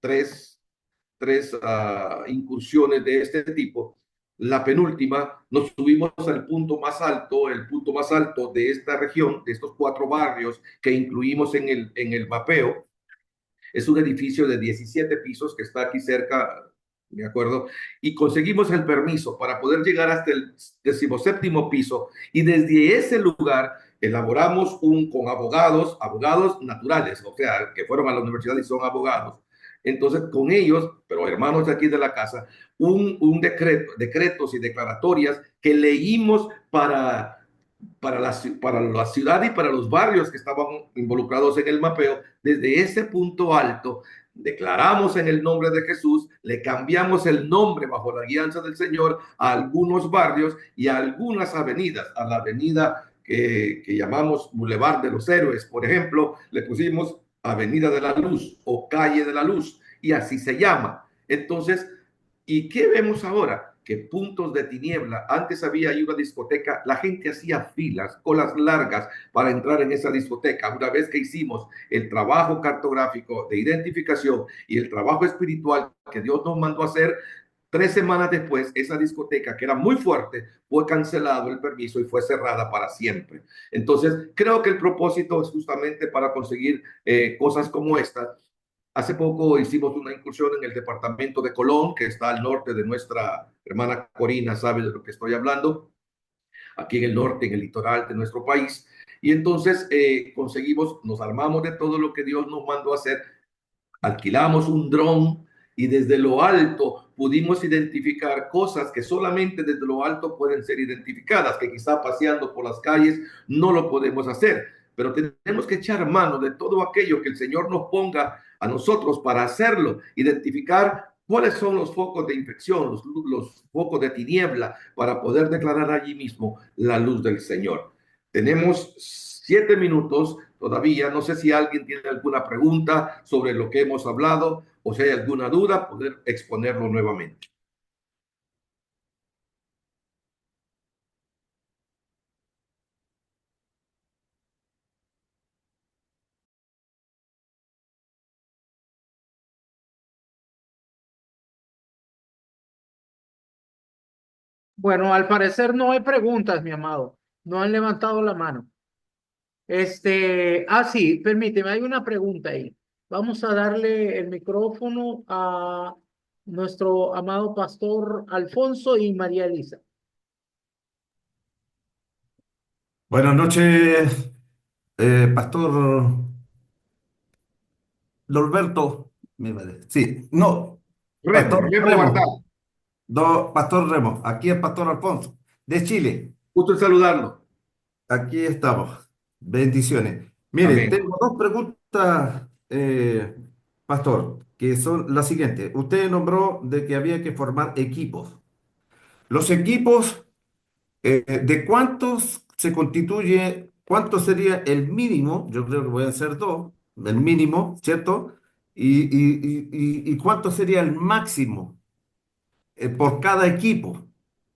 tres incursiones de este tipo. La penúltima, nos subimos al punto más alto, el punto más alto de esta región, de estos 4 barrios que incluimos en el mapeo. Es un edificio de 17 pisos que está aquí cerca, me acuerdo, y conseguimos el permiso para poder llegar hasta el 17º piso, y desde ese lugar elaboramos con abogados naturales, o sea, que fueron a la universidad y son abogados. Entonces, con ellos, pero hermanos de aquí de la casa, un decretos y declaratorias que leímos para la ciudad y para los barrios que estaban involucrados en el mapeo. Desde ese punto alto declaramos en el nombre de Jesús, le cambiamos el nombre bajo la guianza del Señor a algunos barrios y a algunas avenidas. A la avenida que llamamos Boulevard de los Héroes, por ejemplo, le pusimos Avenida de la Luz o Calle de la Luz, y así se llama. Entonces, ¿y qué vemos ahora? Que puntos de tiniebla, antes había ahí una discoteca, la gente hacía filas, colas largas para entrar en esa discoteca. Una vez que hicimos el trabajo cartográfico de identificación y el trabajo espiritual que Dios nos mandó a hacer, 3 semanas después, esa discoteca, que era muy fuerte, fue cancelado el permiso y fue cerrada para siempre. Entonces, creo que el propósito es justamente para conseguir cosas como esta. Hace poco hicimos una incursión en el departamento de Colón, que está al norte de nuestra hermana Corina, sabe de lo que estoy hablando, aquí en el norte, en el litoral de nuestro país. Y entonces conseguimos, nos armamos de todo lo que Dios nos mandó a hacer, alquilamos un dron y desde lo alto pudimos identificar cosas que solamente desde lo alto pueden ser identificadas, que quizá paseando por las calles no lo podemos hacer, pero tenemos que echar mano de todo aquello que el Señor nos ponga a nosotros para hacerlo, identificar cuáles son los focos de infección, los focos de tiniebla, para poder declarar allí mismo la luz del Señor. Tenemos 7 minutos todavía. No sé si alguien tiene alguna pregunta sobre lo que hemos hablado, o si hay alguna duda, poder exponerlo nuevamente. Bueno, al parecer no hay preguntas, mi amado. No han levantado la mano. Sí, permíteme, hay una pregunta ahí. Vamos a darle el micrófono a nuestro amado pastor Alfonso y María Elisa. Buenas noches, Pastor Norberto. Sí, no, Remo, Pastor Remo Remo. Bartal, Pastor Remo. Aquí es Pastor Alfonso, de Chile. gusto en saludarlo. Aquí estamos. Bendiciones. Mire, Amén. tengo dos preguntas, Pastor, que son las siguientes. Usted nombró de que había que formar equipos. Los equipos, ¿de cuántos se constituye? ¿Cuánto sería el mínimo? Yo creo que pueden ser dos, el mínimo, ¿cierto? ¿Y cuánto sería el máximo por cada equipo?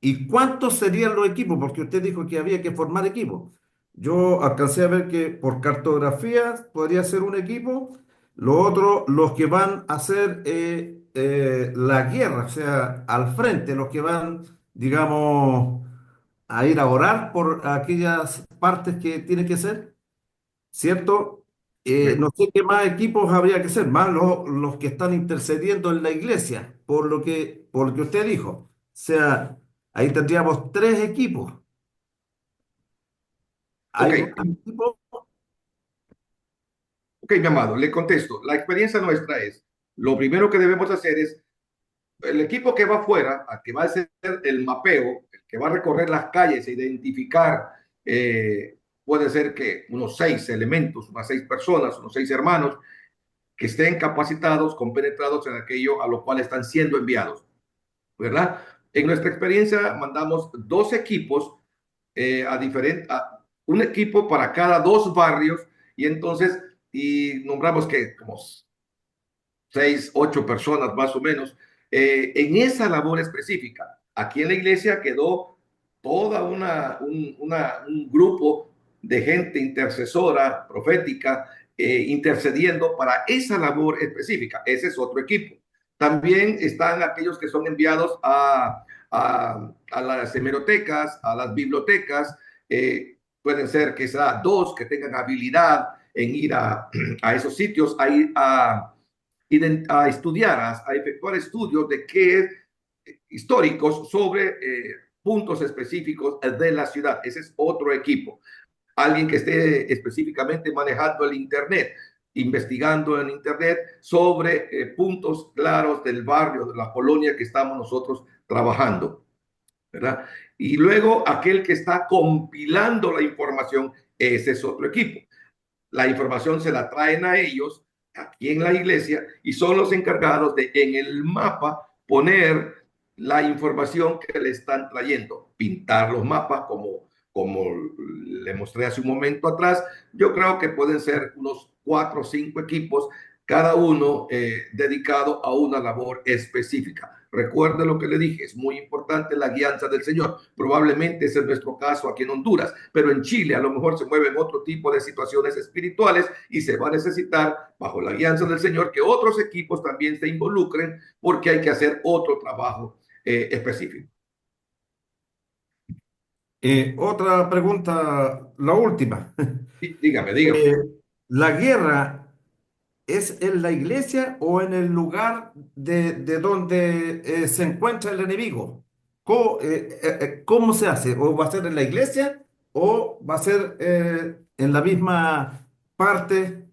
¿Y cuántos serían los equipos? Porque usted dijo que había que formar equipos. Yo alcancé a ver que por cartografía podría ser un equipo. Lo otro, los que van a hacer la guerra, o sea, al frente, los que van, digamos, a ir a orar por aquellas partes que tienen que ser, ¿cierto? Amén. No sé qué más equipos habría que ser, más los que están intercediendo en la iglesia, por lo que usted dijo. O sea, ahí tendríamos tres equipos. Ok, ¿Hay más equipos? ok, mi amado, le contesto. La experiencia nuestra es, lo primero que debemos hacer es, el equipo que va afuera, a que va a hacer el mapeo, el que va a recorrer las calles e identificar, puede ser que unos 6 elementos, unas 6 personas, unos 6 hermanos, que estén capacitados, compenetrados en aquello a lo cual están siendo enviados, ¿verdad? En nuestra experiencia mandamos 2 equipos un equipo para cada 2 barrios y entonces, y nombramos que como 6, 8 personas más o menos, en esa labor específica. Aquí en la iglesia quedó toda un grupo de gente intercesora, profética, intercediendo para esa labor específica. Ese es otro equipo. También están aquellos que son enviados a las hemerotecas, a las bibliotecas. Pueden ser que sea 2 que tengan habilidad en ir a esos sitios, a estudiar, a efectuar estudios de qué históricos sobre puntos específicos de la ciudad. Ese es otro equipo. Alguien que esté específicamente manejando el Internet, investigando en Internet sobre puntos claros del barrio, de la colonia que estamos nosotros trabajando, ¿verdad? Y luego aquel que está compilando la información, ese es otro equipo. La información se la traen a ellos aquí en la iglesia y son los encargados de en el mapa poner la información que le están trayendo, pintar los mapas como le mostré hace un momento atrás. Yo creo que pueden ser unos 4 o 5 equipos, cada uno dedicado a una labor específica. Recuerde lo que le dije, es muy importante la guianza del Señor. Probablemente ese es nuestro caso aquí en Honduras, pero en Chile a lo mejor se mueven otro tipo de situaciones espirituales y se va a necesitar, bajo la guianza del Señor, que otros equipos también se involucren porque hay que hacer otro trabajo específico. Otra pregunta, la última. Sí, dígame. ¿La guerra es en la iglesia o en el lugar de donde se encuentra el enemigo? ¿Cómo se hace? ¿O va a ser en la iglesia o va a ser en la misma parte?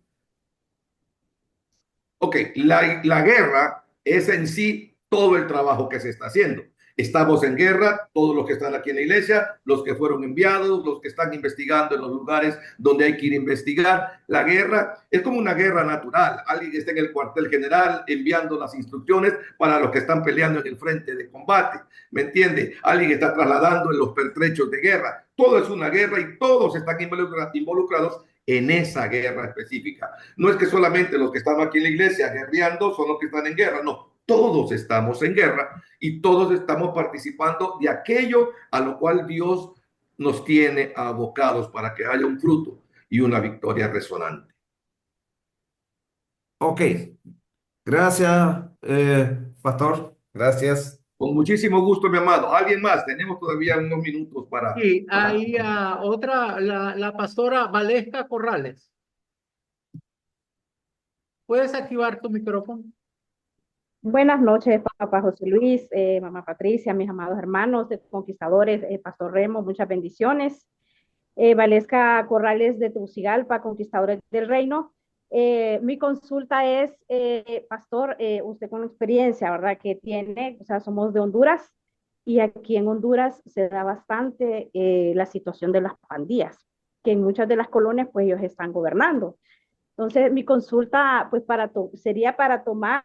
Ok, la guerra es en sí todo el trabajo que se está haciendo. Estamos en guerra, todos los que están aquí en la iglesia, los que fueron enviados, los que están investigando en los lugares donde hay que ir a investigar. La guerra es como una guerra natural. Alguien está en el cuartel general enviando las instrucciones para los que están peleando en el frente de combate. ¿Me entiende? Alguien está trasladando en los pertrechos de guerra. Todo es una guerra y todos están involucrados en esa guerra específica. No es que solamente los que están aquí en la iglesia guerreando son los que están en guerra, no, todos estamos en guerra y todos estamos participando de aquello a lo cual Dios nos tiene abocados para que haya un fruto y una victoria resonante. Ok, gracias, pastor. Gracias. Con muchísimo gusto, mi amado. ¿Alguien más? Tenemos todavía unos minutos para... Y hay otra, la pastora Valesca Corrales. ¿Puedes activar tu micrófono? Buenas noches, papá José Luis, mamá Patricia, mis amados hermanos de Conquistadores, Pastor Remo, muchas bendiciones. Valesca Corrales de Tegucigalpa, Conquistadores del Reino. Mi consulta es, Pastor, usted con la experiencia, ¿verdad? Que tiene, o sea, somos de Honduras y aquí en Honduras se da bastante la situación de las pandillas, que en muchas de las colonias pues ellos están gobernando. Entonces, mi consulta, pues, sería para tomar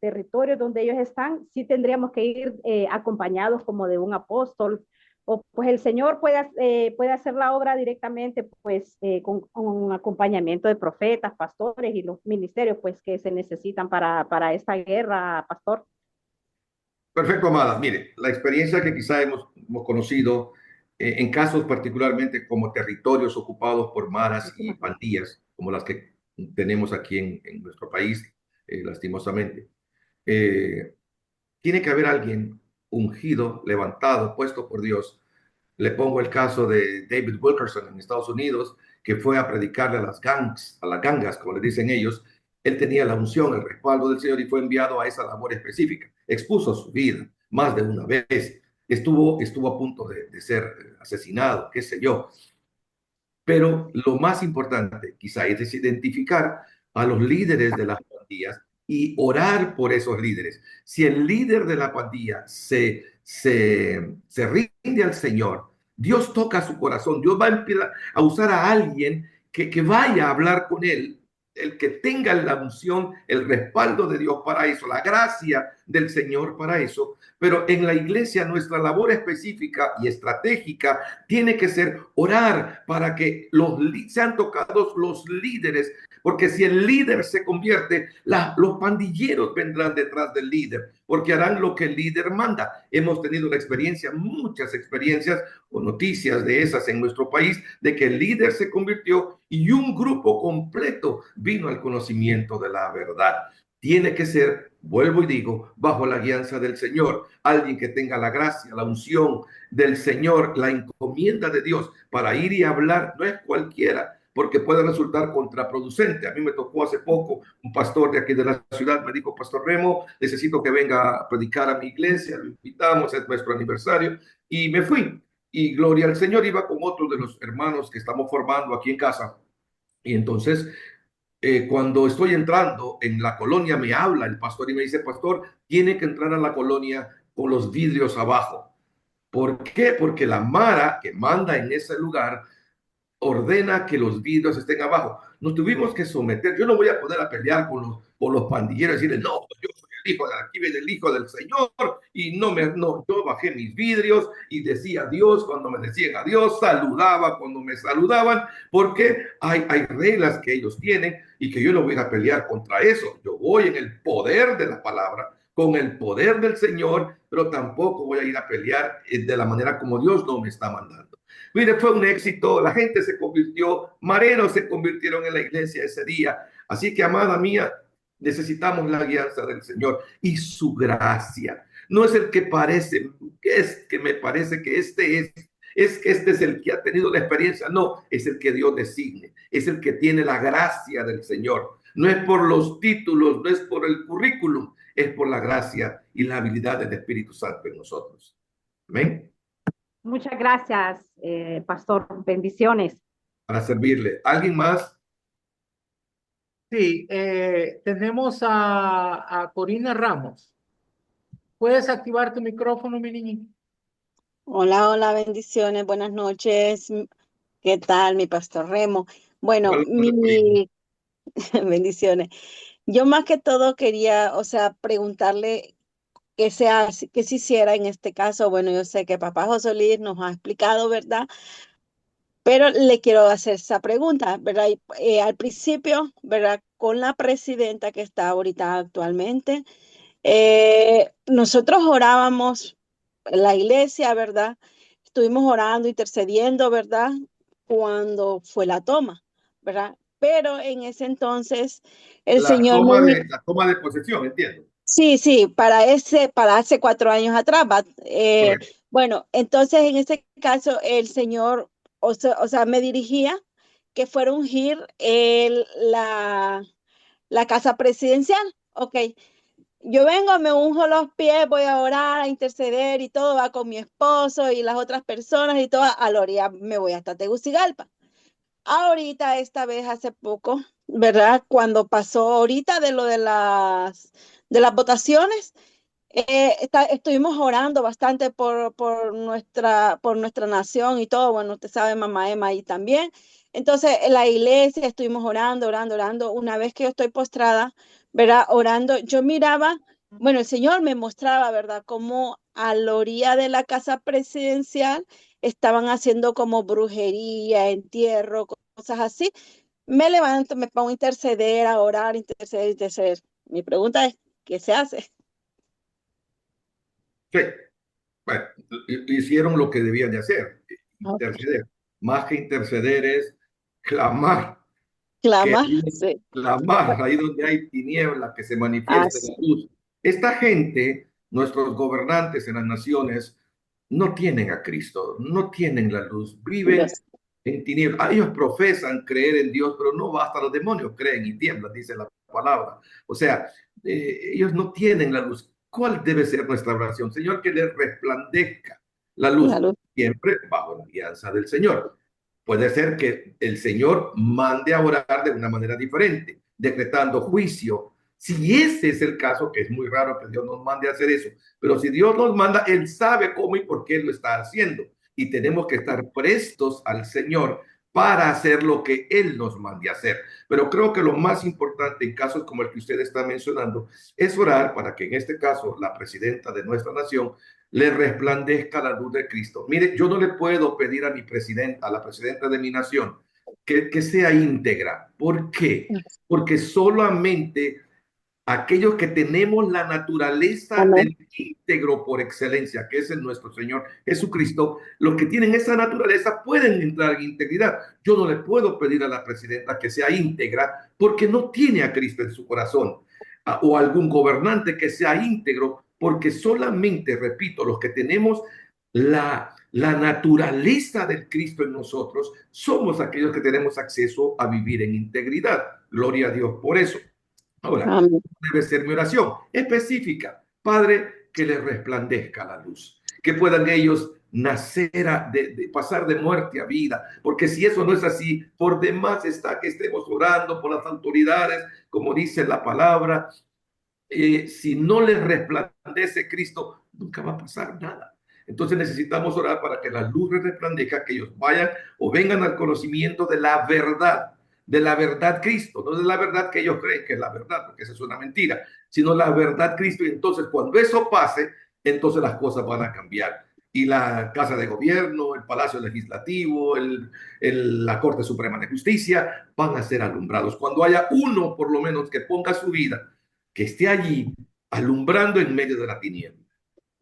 territorios donde ellos están, sí tendríamos que ir acompañados como de un apóstol, o pues el Señor puede hacer la obra directamente, pues, con un acompañamiento de profetas, pastores y los ministerios, pues, que se necesitan para esta guerra, pastor. Perfecto, amada. Mire, la experiencia que quizá hemos conocido en casos particularmente como territorios ocupados por maras y pandillas, como las que tenemos aquí en nuestro país, lastimosamente. Eh, Tiene que haber alguien ungido, levantado, puesto por Dios. Le pongo el caso de David Wilkerson en Estados Unidos, que fue a predicarle a a las gangas, como le dicen ellos. Él tenía la unción, el respaldo del Señor y fue enviado a esa labor específica. Expuso su vida más de una vez. Estuvo a punto de ser asesinado, qué sé yo. Pero lo más importante quizá es identificar a los líderes de las pandillas y orar por esos líderes. Si el líder de la pandilla se rinde al Señor, Dios toca su corazón, Dios va a empezar a usar a alguien que vaya a hablar con él, el que tenga la unción, el respaldo de Dios para eso, la gracia del Señor para eso. Pero en la iglesia nuestra labor específica y estratégica tiene que ser orar para que sean tocados los líderes, porque si el líder se convierte, los pandilleros vendrán detrás del líder, porque harán lo que el líder manda. Hemos tenido la experiencia, muchas experiencias o noticias de esas en nuestro país, de que el líder se convirtió y un grupo completo vino al conocimiento de la verdad. Tiene que ser, vuelvo y digo, bajo la guianza del Señor, alguien que tenga la gracia, la unción del Señor, la encomienda de Dios para ir y hablar. No es cualquiera, porque puede resultar contraproducente. A mí me tocó hace poco un pastor de aquí de la ciudad, me dijo: Pastor Remo, necesito que venga a predicar a mi iglesia, lo invitamos, es nuestro aniversario, y me fui. Y gloria al Señor, iba con otro de los hermanos que estamos formando aquí en casa. Y entonces cuando estoy entrando en la colonia, me habla el pastor y me dice: Pastor, tiene que entrar a la colonia con los vidrios abajo. ¿Por qué? Porque la Mara que manda en ese lugar ordena que los vidrios estén abajo. Nos tuvimos que someter. Yo no voy a poder a pelear con los pandilleros y decirles: no, yo soy el hijo de aquí, viene el hijo del Señor. Y no, yo bajé mis vidrios y decía adiós cuando me decían adiós, saludaba cuando me saludaban, porque hay reglas que ellos tienen y que yo no voy a pelear contra eso. Yo voy en el poder de la palabra, con el poder del Señor, pero tampoco voy a ir a pelear de la manera como Dios no me está mandando. Mire, fue un éxito, la gente se convirtió, mareros se convirtieron en la iglesia ese día. Así que, amada mía, necesitamos la guianza del Señor y su gracia. No es el que parece, es que me parece que es que este es el que ha tenido la experiencia. No, es el que Dios designe, es el que tiene la gracia del Señor. No es por los títulos, no es por el currículum, es por la gracia y la habilidad del Espíritu Santo en nosotros. Amén. Muchas gracias, pastor. Bendiciones. Para servirle. ¿Alguien más? Sí, tenemos a Corina Ramos. ¿Puedes activar tu micrófono, mi niña? Hola, hola, bendiciones, buenas noches. ¿Qué tal, mi pastor Remo? Bueno, bendiciones. Yo más que todo quería, o sea, preguntarle qué qué se hiciera en este caso. Bueno, yo sé que papá José Luis nos ha explicado, ¿verdad? Pero le quiero hacer esa pregunta, ¿verdad? Al principio, ¿verdad? Con la presidenta que está ahorita actualmente, nosotros orábamos en la iglesia, ¿verdad? Estuvimos orando, intercediendo, ¿verdad? Cuando fue la toma, ¿verdad? Pero en ese entonces el Señor la toma de posesión, entiendo. Sí, sí, para hace 4 años atrás. Bueno, entonces en ese caso el Señor, o sea, me dirigía que fuera a ungir la casa presidencial. Ok, yo vengo, me unjo los pies, voy a orar, a interceder y todo, va con mi esposo y las otras personas y todo, a la orilla me voy hasta Tegucigalpa. Ahorita, esta vez hace poco, ¿verdad? Cuando pasó ahorita de lo de las votaciones, estuvimos orando bastante por nuestra nación y todo. Bueno, usted sabe, mamá Emma ahí también. Entonces, en la iglesia estuvimos orando, orando, orando. Una vez que yo estoy postrada, ¿verdad? Orando, yo miraba, bueno, el Señor me mostraba, ¿verdad? Como a la orilla de la casa presidencial estaban haciendo como brujería, entierro, cosas así. Me levanto, me pongo a interceder, a orar, interceder, interceder. Mi pregunta es, ¿qué se hace? Sí, bueno, hicieron lo que debían de hacer, Ok. interceder. Más que interceder es clamar, que Clama, ahí, sí. clamar, ahí donde hay tiniebla, que se manifieste la Así, luz. Esta gente, nuestros gobernantes en las naciones, no tienen a Cristo, no tienen la luz, viven Dios. en tinieblas. Ellos profesan creer en Dios, pero no basta, los demonios creen y tiemblan, dice la palabra. O sea, ellos no tienen la luz. ¿Cuál debe ser nuestra oración? Señor, que les resplandezca la La luz, luz. siempre bajo la guianza del Señor. Puede ser que el Señor mande a orar de una manera diferente, decretando juicio. Si ese es el caso, que es muy raro que Dios nos mande a hacer eso, pero si Dios nos manda, Él sabe cómo y por qué lo está haciendo. Y tenemos que estar prestos al Señor para hacer lo que Él nos mande a hacer. Pero creo que lo más importante en casos como el que usted está mencionando es orar para que en este caso la presidenta de nuestra nación le resplandezca la luz de Cristo. Mire, yo no le puedo pedir a mi presidenta, a la presidenta de mi nación, que sea íntegra. ¿Por qué? Porque solamente aquellos que tenemos la naturaleza Amén. del íntegro por excelencia, que es el nuestro Señor Jesucristo, los que tienen esa naturaleza pueden entrar en integridad. Yo no le puedo pedir a la presidenta que sea íntegra porque no tiene a Cristo en su corazón, o algún gobernante que sea íntegro, porque solamente, repito, los que tenemos la naturaleza del Cristo en nosotros, somos aquellos que tenemos acceso a vivir en integridad. Gloria a Dios por eso. Ahora, Amén. debe ser mi oración específica. Padre, que les resplandezca la luz, que puedan ellos nacer, de pasar de muerte a vida, porque si eso no es así, por demás está que estemos orando por las autoridades, como dice la palabra, si no les resplandece Cristo, nunca va a pasar nada. Entonces necesitamos orar para que la luz les resplandezca, que ellos vayan o vengan al conocimiento de la verdad Cristo, no de la verdad que ellos creen que es la verdad, porque esa es una mentira, sino la verdad Cristo. Y entonces cuando eso pase, entonces las cosas van a cambiar. Y la Casa de Gobierno, el Palacio Legislativo, la Corte Suprema de Justicia van a ser alumbrados. Cuando haya uno, por lo menos, que ponga su vida, que esté allí alumbrando en medio de la tiniebla.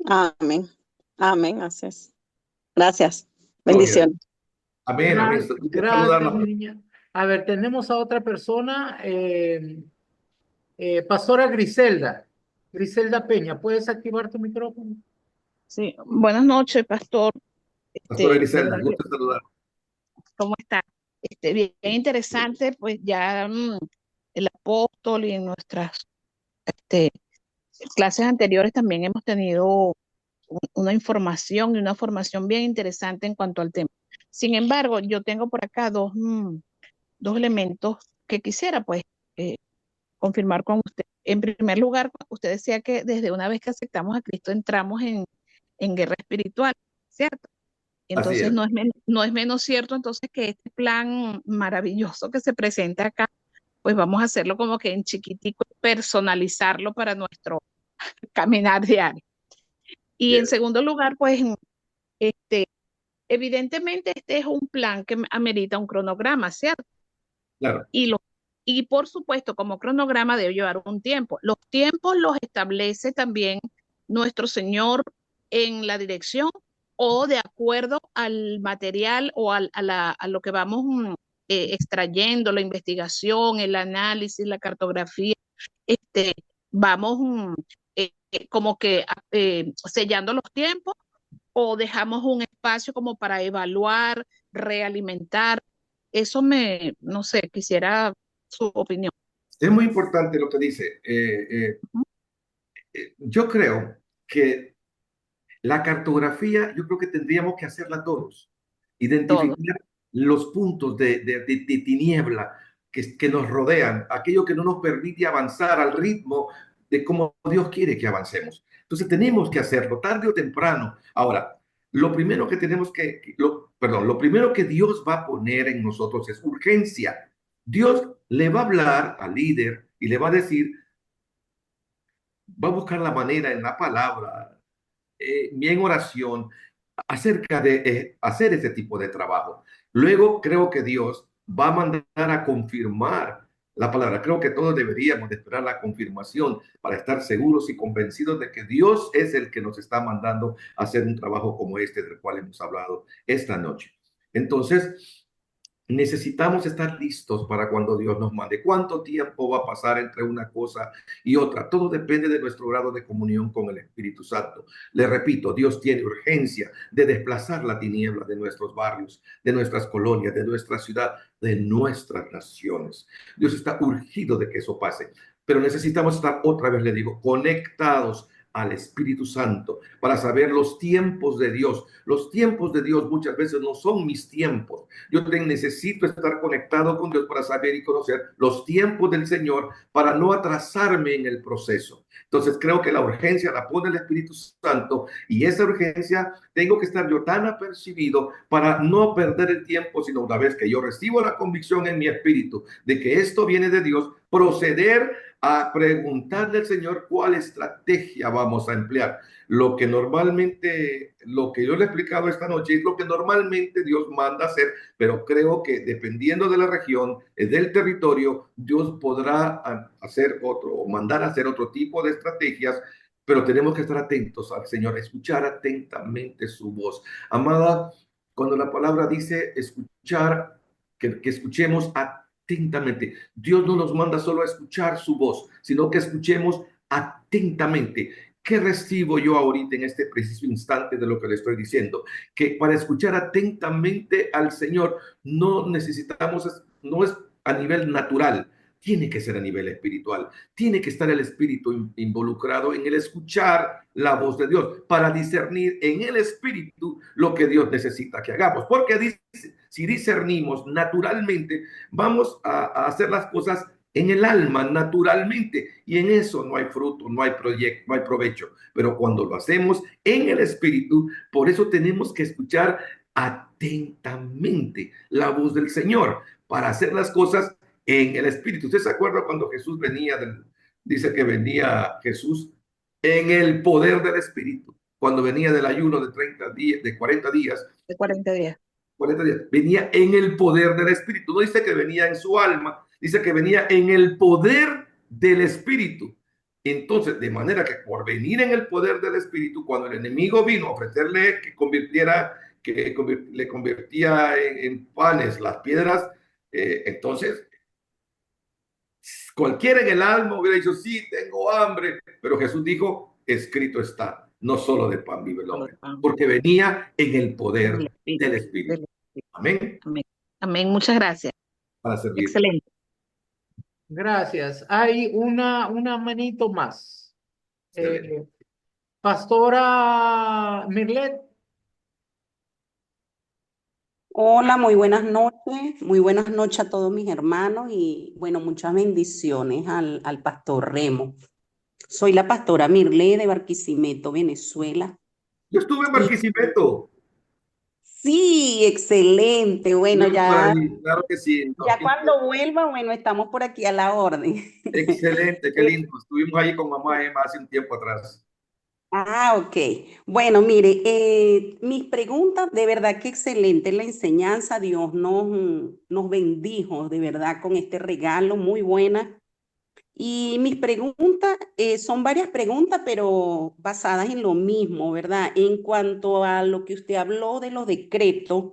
Amén. Amén. Así es. Gracias. Gloria a Dios. Bendiciones. Amén, amén. Gracias, niña. A ver, tenemos a otra persona, Pastora Griselda. Griselda Peña, ¿puedes activar tu micrófono? Sí, buenas noches, pastor. Pastora De Griselda, verdad que, gusto saludar. ¿cómo está? Bien, bien interesante, pues ya el apóstol y en nuestras este, clases anteriores también hemos tenido una información y una formación bien interesante en cuanto al tema. Sin embargo, yo tengo por acá dos elementos que quisiera pues confirmar con usted. En primer lugar, usted decía que desde una vez que aceptamos a Cristo entramos en guerra espiritual, ¿cierto? Así Entonces es. no es menos cierto entonces que este plan maravilloso que se presenta acá, pues vamos a hacerlo como que en chiquitico, personalizarlo para nuestro caminar diario. Y en Yes. segundo lugar, pues este, evidentemente este es un plan que amerita un cronograma, ¿cierto? Claro. Y por supuesto, como cronograma debe llevar un tiempo. Los tiempos los establece también nuestro Señor en la dirección o de acuerdo al material o a lo que vamos extrayendo, la investigación, el análisis, la cartografía, este, vamos como que sellando los tiempos o dejamos un espacio como para evaluar, realimentar. Eso no sé, quisiera su opinión. Es muy importante lo que dice. yo creo que la cartografía, yo creo que tendríamos que hacerla todos. Todo. Identificar los puntos de tiniebla que nos rodean, aquello que no nos permite avanzar al ritmo de cómo Dios quiere que avancemos. Entonces tenemos que hacerlo tarde o temprano. Ahora, lo primero que tenemos perdón, lo primero que Dios va a poner en nosotros es urgencia. Dios le va a hablar al líder y le va a decir, va a buscar la manera en la palabra, en oración, acerca de hacer ese tipo de trabajo. Luego creo que Dios va a mandar a confirmar la palabra. Creo que todos deberíamos de esperar la confirmación para estar seguros y convencidos de que Dios es el que nos está mandando a hacer un trabajo como este del cual hemos hablado esta noche. Entonces, necesitamos estar listos para cuando Dios nos mande. ¿Cuánto tiempo va a pasar entre una cosa y otra? Todo depende de nuestro grado de comunión con el Espíritu Santo. Le repito, Dios tiene urgencia de desplazar la tiniebla de nuestros barrios, de nuestras colonias, de nuestra ciudad, de nuestras naciones. Dios está urgido de que eso pase. Pero necesitamos estar, otra vez le digo, conectados al Espíritu Santo para saber los tiempos de Dios. Los tiempos de Dios muchas veces no son mis tiempos. Yo necesito estar conectado con Dios para saber y conocer los tiempos del Señor para no atrasarme en el proceso. Entonces creo que la urgencia la pone el Espíritu Santo y esa urgencia tengo que estar yo tan apercibido para no perder el tiempo, sino una vez que yo recibo la convicción en mi espíritu de que esto viene de Dios, proceder a preguntarle al Señor cuál estrategia vamos a emplear. Lo que yo le he explicado esta noche es lo que normalmente Dios manda hacer, pero creo que dependiendo de la región, del territorio, Dios podrá hacer otro o mandar a hacer otro tipo de estrategias, pero tenemos que estar atentos al Señor, escuchar atentamente su voz. Amada, cuando la palabra dice escuchar, que escuchemos atentamente. Dios no nos manda solo a escuchar su voz, sino que escuchemos atentamente. ¿Qué recibo yo ahorita en este preciso instante de lo que le estoy diciendo? Que para escuchar atentamente al Señor no necesitamos, no es a nivel natural, tiene que ser a nivel espiritual. Tiene que estar el espíritu involucrado en el escuchar la voz de Dios para discernir en el espíritu lo que Dios necesita que hagamos. Porque dice, si discernimos naturalmente, vamos a hacer las cosas en el alma naturalmente y en eso no hay fruto, no hay proyecto, no hay provecho. Pero cuando lo hacemos en el espíritu, por eso tenemos que escuchar atentamente la voz del Señor para hacer las cosas en el espíritu. ¿Usted se acuerda cuando Jesús dice que venía Jesús en el poder del espíritu? Cuando venía del ayuno de 30 días, de 40 días. De 40 días. 40 días. Venía en el poder del espíritu. No dice que venía en su alma, dice que venía en el poder del espíritu. Entonces, de manera que por venir en el poder del espíritu, cuando el enemigo vino a ofrecerle que le convertía en panes las piedras, entonces cualquiera en el alma hubiera dicho, sí, tengo hambre, pero Jesús dijo, escrito está, no solo de pan vive el hombre, porque venía en el poder del Espíritu. Amén. Amén. Amén. Muchas gracias. Para servir. Excelente. Gracias. Hay una manito más. Pastora Mirlet. Hola, muy buenas noches. Muy buenas noches a todos mis hermanos y bueno, muchas bendiciones al pastor Remo. Soy la pastora Mirle de Barquisimeto, Venezuela. Yo estuve en Barquisimeto. Sí, excelente. Bueno, ya, claro que sí. ya cuando vuelva, bueno, estamos por aquí a la orden. Excelente, qué lindo. Estuvimos ahí con mamá Emma hace un tiempo atrás. Ah, ok. Bueno, mire, mis preguntas, de verdad que excelente la enseñanza. Dios nos bendijo, de verdad, con este regalo muy buena. Y mis preguntas son varias preguntas, pero basadas en lo mismo, ¿verdad? En cuanto a lo que usted habló de los decretos,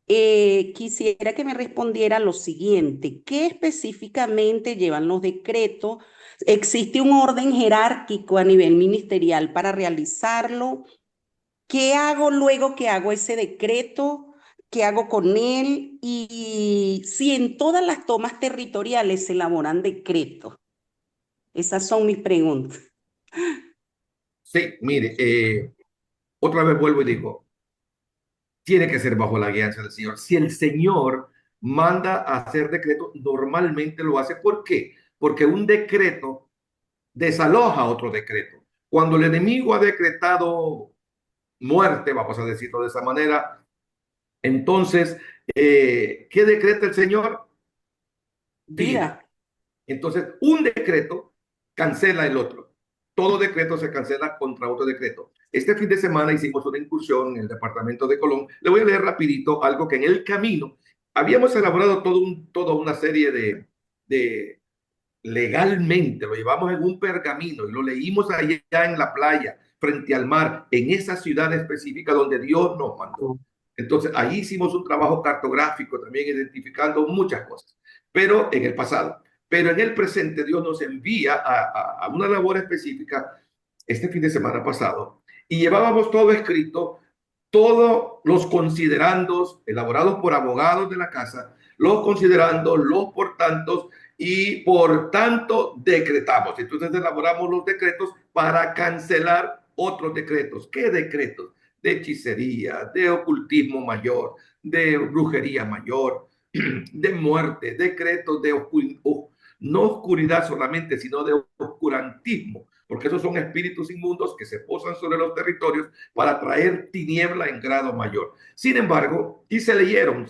quisiera que me respondiera lo siguiente. ¿Qué específicamente llevan los decretos? ¿Existe un orden jerárquico a nivel ministerial para realizarlo? ¿Qué hago luego que hago ese decreto? ¿Qué hago con él? Y si en todas las tomas territoriales se elaboran decretos. Esas son mis preguntas. Sí, mire, otra vez vuelvo y digo, tiene que ser bajo la guianza del Señor. Si el Señor manda a hacer decreto, normalmente lo hace. ¿Por qué? Porque un decreto desaloja otro decreto. Cuando el enemigo ha decretado muerte, vamos a decirlo de esa manera, entonces, ¿qué decreta el Señor? Vida. Vida. Entonces, un decreto cancela el otro. Todo decreto se cancela contra otro decreto. Este fin de semana hicimos una incursión en el departamento de Colón. Le voy a leer rapidito algo que en el camino habíamos elaborado toda una serie de legalmente, lo llevamos en un pergamino y lo leímos allá en la playa, frente al mar, en esa ciudad específica donde Dios nos mandó. Entonces, ahí hicimos un trabajo cartográfico también identificando muchas cosas, pero en el pasado. Pero en el presente Dios nos envía a una labor específica este fin de semana pasado y llevábamos todo escrito, todos los considerandos elaborados por abogados de la casa, los considerandos, los por tantos, y por tanto decretamos. Entonces elaboramos los decretos para cancelar otros decretos. ¿Qué decretos? De hechicería, de ocultismo mayor, de brujería mayor, de muerte, decretos de no oscuridad solamente, sino de oscurantismo, porque esos son espíritus inmundos que se posan sobre los territorios para traer tiniebla en grado mayor. Sin embargo, y se leyeron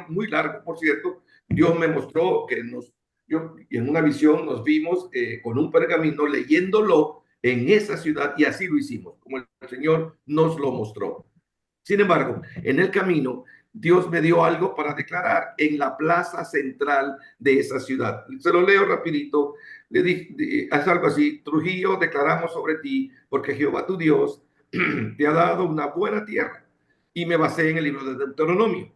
muy largo, por cierto. Dios me mostró que en una visión nos vimos con un pergamino leyéndolo en esa ciudad y así lo hicimos, como el Señor nos lo mostró. Sin embargo, en el camino, Dios me dio algo para declarar en la plaza central de esa ciudad. Se lo leo rapidito. Le dije, es algo así: Trujillo, declaramos sobre ti, porque Jehová tu Dios te ha dado una buena tierra. Y me basé en el libro de Deuteronomio.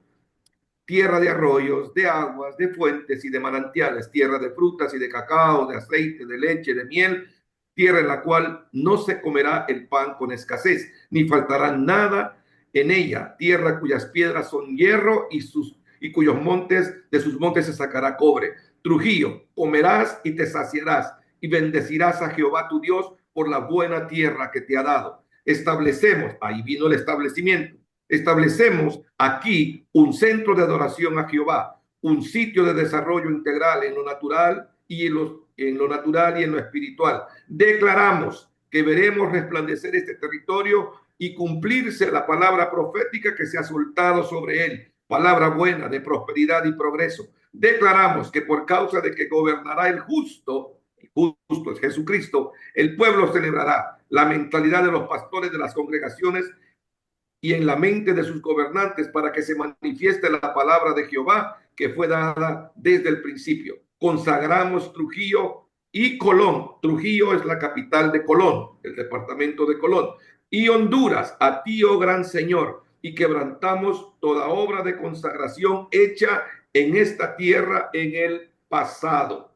Tierra de arroyos, de aguas, de fuentes y de manantiales, tierra de frutas y de cacao, de aceite, de leche, de miel, tierra en la cual no se comerá el pan con escasez, ni faltará nada en ella, tierra cuyas piedras son hierro y cuyos montes, de sus montes se sacará cobre. Trujillo, comerás y te saciarás y bendecirás a Jehová tu Dios por la buena tierra que te ha dado. Establecemos, ahí vino el establecimiento. Establecemos aquí un centro de adoración a Jehová, un sitio de desarrollo integral en lo natural y en lo espiritual. Declaramos que veremos resplandecer este territorio y cumplirse la palabra profética que se ha soltado sobre él, palabra buena de prosperidad y progreso. Declaramos que por causa de que gobernará el justo es Jesucristo, el pueblo celebrará la mentalidad de los pastores de las congregaciones y en la mente de sus gobernantes para que se manifieste la palabra de Jehová que fue dada desde el principio. Consagramos Trujillo y Colón. Trujillo es la capital de Colón, el departamento de Colón, y Honduras a ti, oh gran Señor, y quebrantamos toda obra de consagración hecha en esta tierra en el pasado.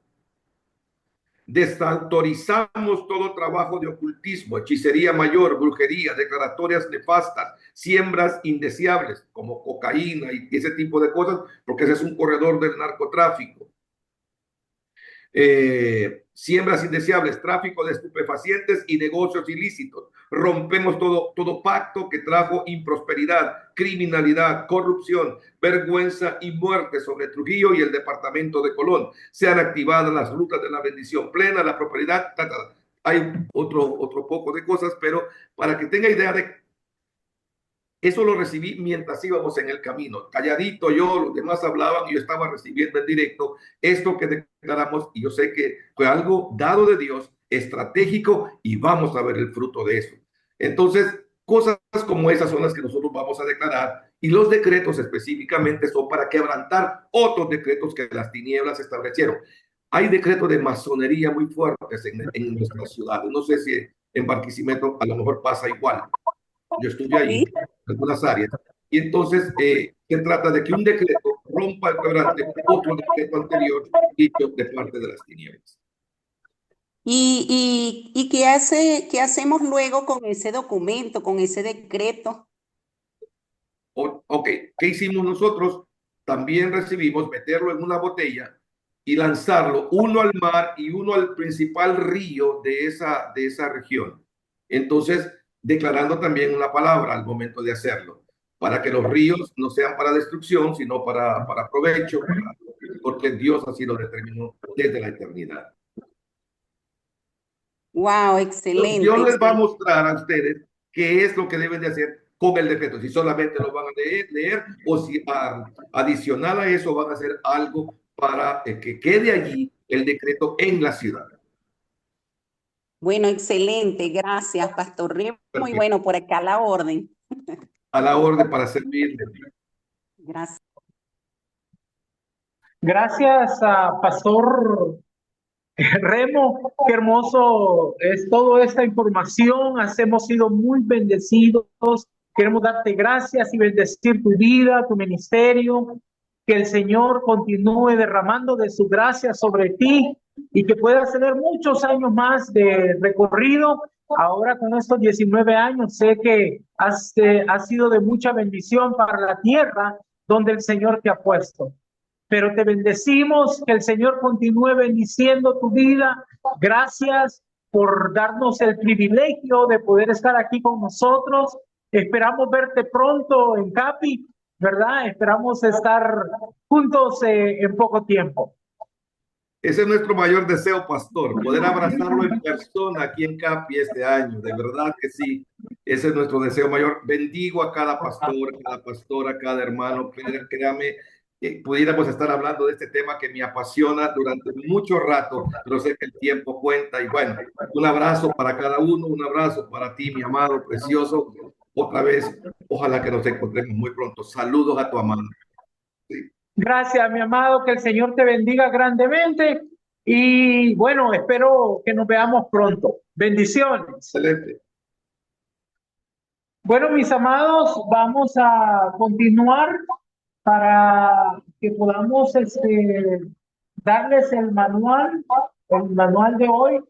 Desautorizamos todo trabajo de ocultismo, hechicería mayor, brujería, declaratorias nefastas, siembras indeseables como cocaína y ese tipo de cosas, porque ese es un corredor del narcotráfico. Siembras indeseables, tráfico de estupefacientes y negocios ilícitos. Rompemos todo pacto que trajo improsperidad, criminalidad, corrupción, vergüenza y muerte sobre Trujillo y el departamento de Colón. Sean activadas las rutas de la bendición plena, la prosperidad. Hay otro poco de cosas, pero para que tenga idea de eso, lo recibí mientras íbamos en el camino. Calladito yo, los demás hablaban y yo estaba recibiendo en directo esto que declaramos, y yo sé que fue algo dado de Dios, estratégico, y vamos a ver el fruto de eso. Entonces, cosas como esas son las que nosotros vamos a declarar, y los decretos específicamente son para quebrantar otros decretos que las tinieblas establecieron. Hay decretos de masonería muy fuertes en nuestras ciudades. No sé si en Barquisimeto a lo mejor pasa igual. Yo estuve ahí en algunas áreas. Y entonces se trata de que un decreto rompa el quebrante otro decreto anterior dicho de parte de las tinieblas. ¿Y qué hacemos luego con ese documento, con ese decreto? Ok, ¿qué hicimos nosotros? También recibimos meterlo en una botella y lanzarlo uno al mar y uno al principal río de esa región. Entonces, declarando también una palabra al momento de hacerlo, para que los ríos no sean para destrucción, sino para provecho, porque Dios así lo determinó desde la eternidad. Wow, Dios excelente, les va a excelente. mostrar a ustedes qué es lo que deben de hacer con el decreto, si solamente lo van a leer o si adicional a eso van a hacer algo para que quede allí el decreto en la ciudad. Bueno, excelente. Gracias, Pastor Remo. Muy Perfecto. bueno, por acá a la orden. A la orden para servirle. Gracias. Gracias a Pastor Remo, qué hermoso es toda esta información. Hemos sido muy bendecidos. Queremos darte gracias y bendecir tu vida, tu ministerio. Que el Señor continúe derramando de su gracia sobre ti y que puedas tener muchos años más de recorrido. Ahora con estos 19 años sé que has sido de mucha bendición para la tierra donde el Señor te ha puesto. Pero te bendecimos, que el Señor continúe bendiciendo tu vida. Gracias por darnos el privilegio de poder estar aquí con nosotros. Esperamos verte pronto en Capi, ¿verdad? Esperamos estar juntos en poco tiempo. Ese es nuestro mayor deseo, pastor, poder abrazarlo en persona aquí en Capi este año. De verdad que sí, ese es nuestro deseo mayor. Bendigo a cada pastor, a cada pastora, a cada hermano. Créame, pudiéramos estar hablando de este tema que me apasiona durante mucho rato, pero sé que el tiempo cuenta. Y bueno, un abrazo para cada uno, un abrazo para ti, mi amado, precioso. Otra vez, ojalá que nos encontremos muy pronto. Saludos a tu amado. Sí. Gracias, mi amado, que el Señor te bendiga grandemente y bueno, espero que nos veamos pronto. Bendiciones. Excelente. Bueno, mis amados, vamos a continuar para que podamos darles el manual de hoy.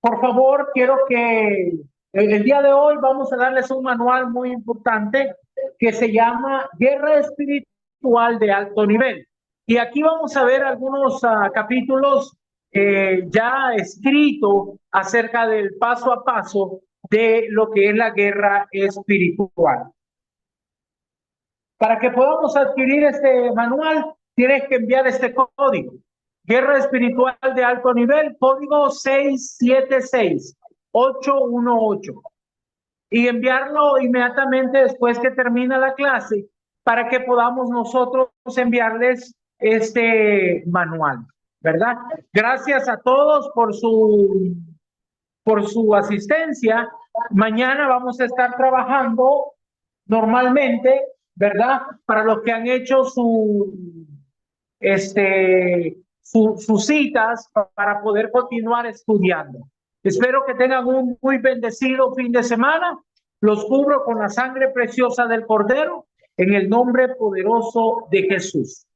Por favor, quiero que el día de hoy vamos a darles un manual muy importante que se llama Guerra Espiritual de Alto Nivel. Y aquí vamos a ver algunos capítulos ya escritos acerca del paso a paso de lo que es la guerra espiritual. Para que podamos adquirir este manual, tienes que enviar este código. Guerra Espiritual de Alto Nivel, código 676-818. Y enviarlo inmediatamente después que termina la clase para que podamos nosotros enviarles este manual, ¿verdad? Gracias a todos por su asistencia. Mañana vamos a estar trabajando normalmente, ¿verdad? Para los que han hecho sus citas para poder continuar estudiando. Espero que tengan un muy bendecido fin de semana. Los cubro con la sangre preciosa del Cordero en el nombre poderoso de Jesús.